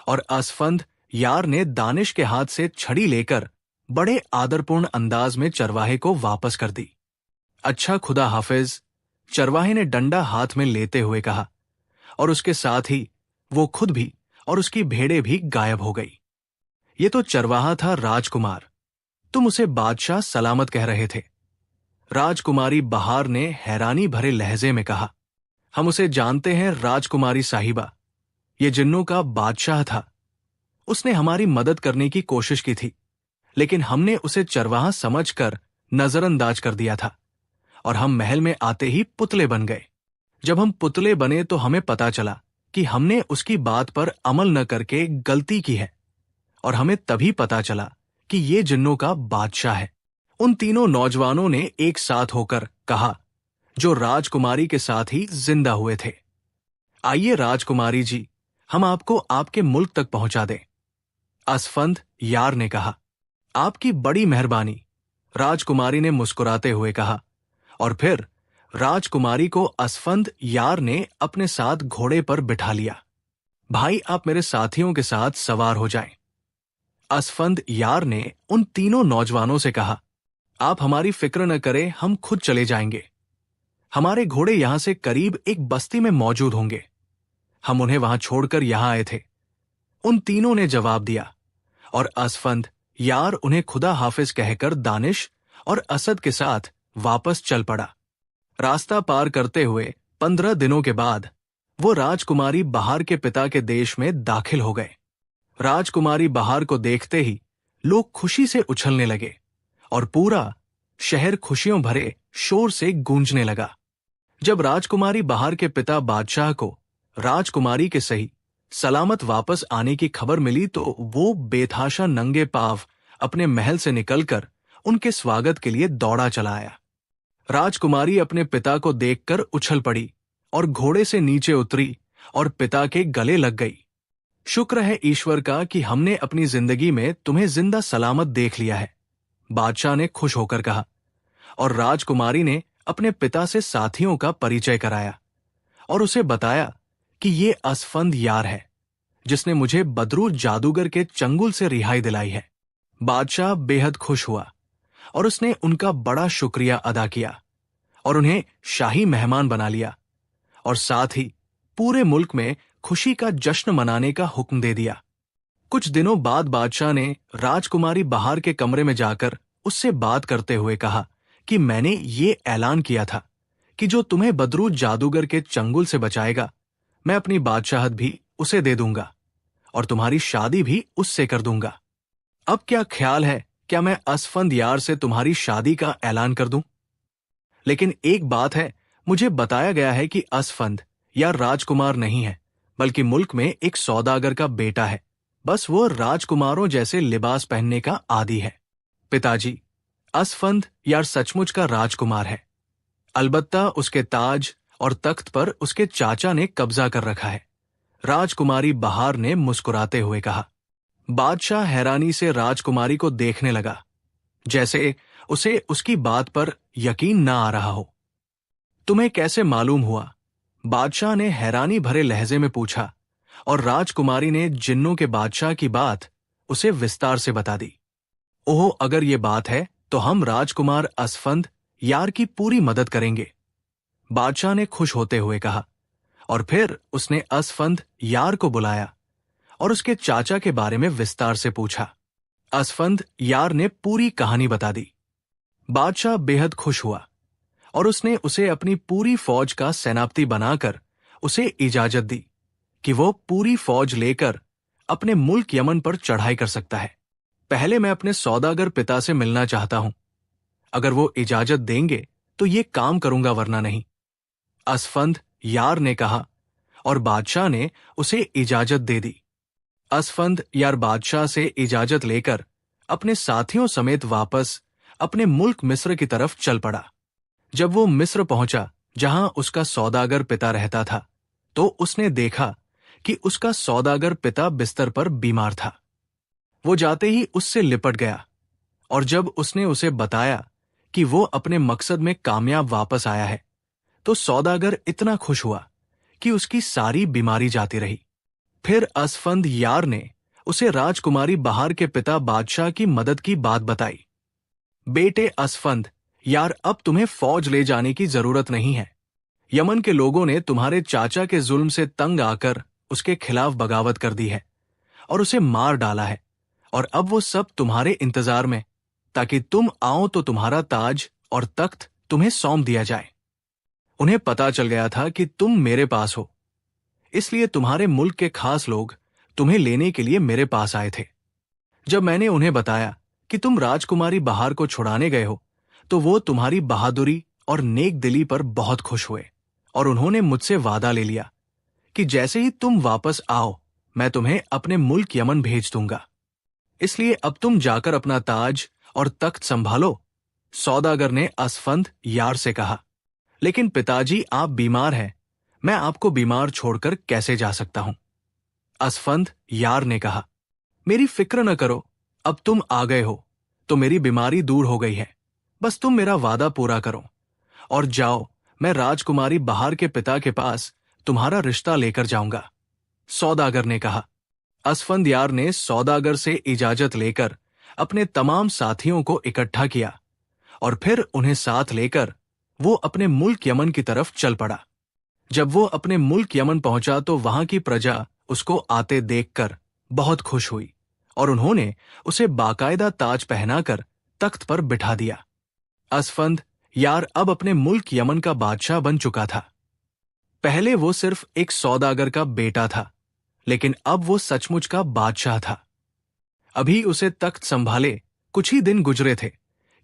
और असफंद यार ने दानिश के हाथ से छड़ी लेकर बड़े आदरपूर्ण अंदाज में चरवाहे को वापस कर दी। अच्छा, खुदा हाफिज, चरवाहे ने डंडा हाथ में लेते हुए कहा, और उसके साथ ही वो खुद भी और उसकी भेड़ें भी गायब हो गई। ये तो चरवाहा था राजकुमार, तुम उसे बादशाह सलामत कह रहे थे। राजकुमारी बहार ने हैरानी भरे लहजे में कहा, हम उसे जानते हैं राजकुमारी साहिबा। ये जिन्नों का बादशाह था। उसने हमारी मदद करने की कोशिश की थी, लेकिन हमने उसे चरवाहा समझकर नजरअंदाज कर दिया था और हम महल में आते ही पुतले बन गए। जब हम पुतले बने तो हमें पता चला कि हमने उसकी बात पर अमल न करके गलती की है, और हमें तभी पता चला कि ये जिन्नों का बादशाह है। उन तीनों नौजवानों ने एक साथ होकर कहा, जो राजकुमारी के साथ ही जिंदा हुए थे, आइए राजकुमारी जी, हम आपको आपके मुल्क तक पहुंचा दें। असफंद यार ने कहा, आपकी बड़ी मेहरबानी, राजकुमारी ने मुस्कुराते हुए कहा, और फिर राजकुमारी को असफंद यार ने अपने साथ घोड़े पर बिठा लिया। भाई, आप मेरे साथियों के साथ सवार हो जाएं। असफंद यार ने उन तीनों नौजवानों से कहा, आप हमारी फिक्र न करें, हम खुद चले जाएंगे। हमारे घोड़े यहां से करीब एक बस्ती में मौजूद होंगे। हम उन्हें वहां छोड़कर यहां आए थे। उन तीनों ने जवाब दिया, और असफंद यार उन्हें खुदा हाफिज कहकर दानिश और असद के साथ वापस चल पड़ा। रास्ता पार करते हुए 15 दिनों के बाद वो राजकुमारी बहार के पिता के देश में दाखिल हो गए। राजकुमारी बहार को देखते ही लोग खुशी से उछलने लगे और पूरा शहर खुशियों भरे शोर से गूंजने लगा। जब राजकुमारी बहार के पिता बादशाह को राजकुमारी के सही सलामत वापस आने की खबर मिली तो वो बेतहाशा नंगे पांव अपने महल से निकलकर उनके स्वागत के लिए दौड़ा चला आया। राजकुमारी अपने पिता को देखकर उछल पड़ी और घोड़े से नीचे उतरी और पिता के गले लग गई। शुक्र है ईश्वर का कि हमने अपनी जिंदगी में तुम्हें जिंदा सलामत देख लिया है, बादशाह ने खुश होकर कहा, और राजकुमारी ने अपने पिता से साथियों का परिचय कराया और उसे बताया कि ये असफंद यार है, जिसने मुझे बदरू जादूगर के चंगुल से रिहाई दिलाई है। बादशाह बेहद खुश हुआ और उसने उनका बड़ा शुक्रिया अदा किया और उन्हें शाही मेहमान बना लिया, और साथ ही पूरे मुल्क में खुशी का जश्न मनाने का हुक्म दे दिया। कुछ दिनों बाद बादशाह ने राजकुमारी बहार के कमरे में जाकर उससे बात करते हुए कहा कि मैंने ये ऐलान किया था कि जो तुम्हें बदरू जादूगर के चंगुल से बचाएगा, मैं अपनी बादशाहत भी उसे दे दूंगा और तुम्हारी शादी भी उससे कर दूंगा। अब क्या ख्याल है, क्या मैं असफंद यार से तुम्हारी शादी का ऐलान कर दूं? लेकिन एक बात है, मुझे बताया गया है कि असफंद यार राजकुमार नहीं है, बल्कि मुल्क में एक सौदागर का बेटा है। बस वो राजकुमारों जैसे लिबास पहनने का आदी है। पिताजी, असफंद यार सचमुच का राजकुमार है। अलबत्ता उसके ताज और तख्त पर उसके चाचा ने कब्जा कर रखा है। राजकुमारी बहार ने मुस्कुराते हुए कहा। बादशाह हैरानी से राजकुमारी को देखने लगा, जैसे उसे उसकी बात पर यकीन न आ रहा हो। तुम्हें कैसे मालूम हुआ? बादशाह ने हैरानी भरे लहजे में पूछा और राजकुमारी ने जिन्नों के बादशाह की बात उसे विस्तार से बता दी। ओह, अगर ये बात है तो हम राजकुमार असफंद यार की पूरी मदद करेंगे, बादशाह ने खुश होते हुए कहा। और फिर उसने असफंद यार को बुलाया और उसके चाचा के बारे में विस्तार से पूछा। असफंद यार ने पूरी कहानी बता दी। बादशाह बेहद खुश हुआ और उसने उसे अपनी पूरी फौज का सेनापति बनाकर उसे इजाजत दी कि वो पूरी फौज लेकर अपने मुल्क यमन पर चढ़ाई कर सकता है। पहले मैं अपने सौदागर पिता से मिलना चाहता हूं। अगर वो इजाजत देंगे तो ये काम करूंगा, वरना नहीं, असफंद यार ने कहा और बादशाह ने उसे इजाजत दे दी। असफंद यार बादशाह से इजाजत लेकर अपने साथियों समेत वापस अपने मुल्क मिस्र की तरफ चल पड़ा। जब वो मिस्र पहुंचा, जहां उसका सौदागर पिता रहता था, तो उसने देखा कि उसका सौदागर पिता बिस्तर पर बीमार था। वो जाते ही उससे लिपट गया और जब उसने उसे बताया कि वो अपने मकसद में कामयाब वापस आया है, तो सौदागर इतना खुश हुआ कि उसकी सारी बीमारी जाती रही। फिर असफंद यार ने उसे राजकुमारी बहार के पिता बादशाह की मदद की बात बताई। बेटे असफंद यार, अब तुम्हें फौज ले जाने की जरूरत नहीं है। यमन के लोगों ने तुम्हारे चाचा के जुल्म से तंग आकर उसके खिलाफ बगावत कर दी है और उसे मार डाला है, और अब वो सब तुम्हारे इंतजार में, ताकि तुम आओ तो तुम्हारा ताज और तख्त तुम्हें सौंप दिया जाए। उन्हें पता चल गया था कि तुम मेरे पास हो, इसलिए तुम्हारे मुल्क के खास लोग तुम्हें लेने के लिए मेरे पास आए थे। जब मैंने उन्हें बताया कि तुम राजकुमारी बहार को छुड़ाने गए हो, तो वो तुम्हारी बहादुरी और नेक दिली पर बहुत खुश हुए और उन्होंने मुझसे वादा ले लिया कि जैसे ही तुम वापस आओ, मैं तुम्हें अपने मुल्क यमन भेज दूंगा। इसलिए अब तुम जाकर अपना ताज और तख्त संभालो, सौदागर ने असफंद यार से कहा। लेकिन पिताजी, आप बीमार हैं, मैं आपको बीमार छोड़कर कैसे जा सकता हूं? असफंद यार ने कहा। मेरी फिक्र न करो, अब तुम आ गए हो तो मेरी बीमारी दूर हो गई है। बस तुम मेरा वादा पूरा करो और जाओ, मैं राजकुमारी बहार के पिता के पास तुम्हारा रिश्ता लेकर जाऊंगा, सौदागर ने कहा। असफंद यार ने सौदागर से इजाजत लेकर अपने तमाम साथियों को इकट्ठा किया और फिर उन्हें साथ लेकर वो अपने मुल्क यमन की तरफ चल पड़ा। जब वो अपने मुल्क यमन पहुंचा तो वहां की प्रजा उसको आते देखकर बहुत खुश हुई और उन्होंने उसे बाकायदा ताज पहनाकर तख्त पर बिठा दिया। असफंद यार अब अपने मुल्क यमन का बादशाह बन चुका था। पहले वो सिर्फ एक सौदागर का बेटा था, लेकिन अब वो सचमुच का बादशाह था। अभी उसे तख्त संभाले कुछ ही दिन गुजरे थे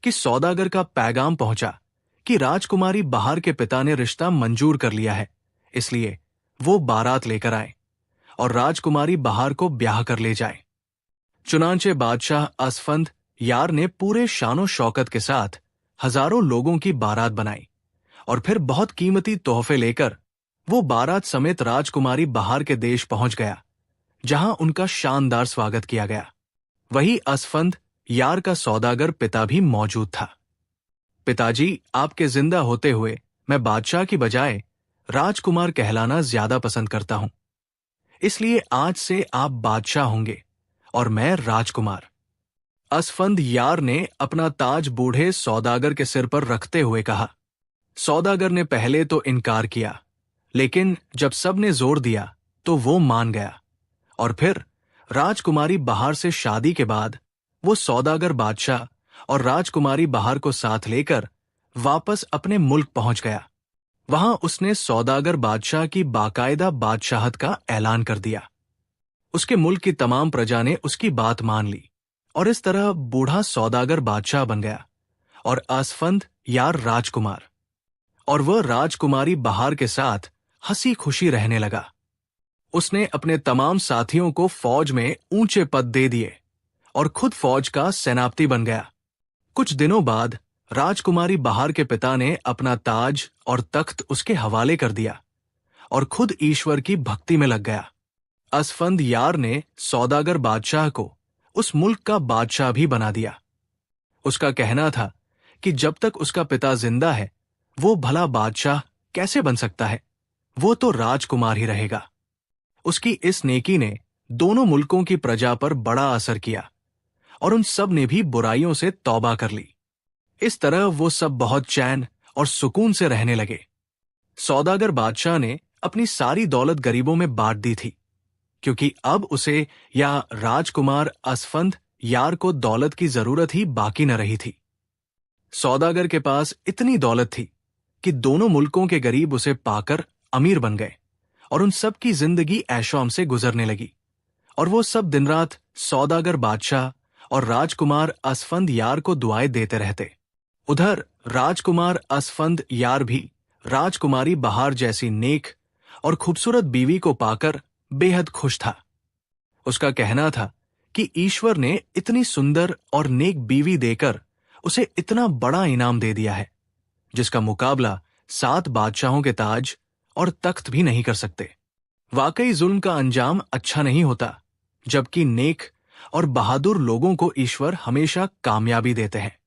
कि सौदागर का पैगाम पहुंचा कि राजकुमारी बहार के पिता ने रिश्ता मंजूर कर लिया है, इसलिए वो बारात लेकर आए और राजकुमारी बहार को ब्याह कर ले जाए। चुनांचे बादशाह असफंद यार ने पूरे शानो शौकत के साथ हजारों लोगों की बारात बनाई और फिर बहुत कीमती तोहफे लेकर वो बारात समेत राजकुमारी बहार के देश पहुंच गया, जहां उनका शानदार स्वागत किया गया। वही असफंद यार का सौदागर पिता भी मौजूद था। पिताजी, आपके जिंदा होते हुए मैं बादशाह की बजाय राजकुमार कहलाना ज्यादा पसंद करता हूं, इसलिए आज से आप बादशाह होंगे और मैं राजकुमार। असफंद यार ने अपना ताज बूढ़े सौदागर के सिर पर रखते हुए कहा। सौदागर ने पहले तो इनकार किया, लेकिन जब सब ने जोर दिया तो वो मान गया। और फिर राजकुमारी बहार से शादी के बाद वो सौदागर बादशाह और राजकुमारी बहार को साथ लेकर वापस अपने मुल्क पहुंच गया। वहां उसने सौदागर बादशाह की बाकायदा बादशाहत का ऐलान कर दिया। उसके मुल्क की तमाम प्रजा ने उसकी बात मान ली और इस तरह बूढ़ा सौदागर बादशाह बन गया और आसफंद यार राजकुमार। और वह राजकुमारी बहार के साथ हंसी खुशी रहने लगा। उसने अपने तमाम साथियों को फौज में ऊंचे पद दे दिए और खुद फौज का सेनापति बन गया। कुछ दिनों बाद राजकुमारी बहार के पिता ने अपना ताज और तख्त उसके हवाले कर दिया और खुद ईश्वर की भक्ति में लग गया। असफंद यार ने सौदागर बादशाह को उस मुल्क का बादशाह भी बना दिया। उसका कहना था कि जब तक उसका पिता जिंदा है वो भला बादशाह कैसे बन सकता है, वो तो राजकुमार ही रहेगा। उसकी इस नेकी ने दोनों मुल्कों की प्रजा पर बड़ा असर किया और उन सब ने भी बुराइयों से तौबा कर ली। इस तरह वो सब बहुत चैन और सुकून से रहने लगे। सौदागर बादशाह ने अपनी सारी दौलत गरीबों में बांट दी थी, क्योंकि अब उसे या राजकुमार असफंद यार को दौलत की जरूरत ही बाकी न रही थी। सौदागर के पास इतनी दौलत थी कि दोनों मुल्कों के गरीब उसे पाकर अमीर बन गए और उन सब की जिंदगी ऐशोआम से गुजरने लगी। और वो सब दिन रात सौदागर बादशाह और राजकुमार असफंद यार को दुआएं देते रहते। उधर राजकुमार असफंद यार भी राजकुमारी बहार जैसी नेक और खूबसूरत बीवी को पाकर बेहद खुश था। उसका कहना था कि ईश्वर ने इतनी सुंदर और नेक बीवी देकर उसे इतना बड़ा इनाम दे दिया है, जिसका मुकाबला 7 बादशाहों के ताज और तख्त भी नहीं कर सकते। वाकई जुल्म का अंजाम अच्छा नहीं होता, जबकि नेक और बहादुर लोगों को ईश्वर हमेशा कामयाबी देते हैं।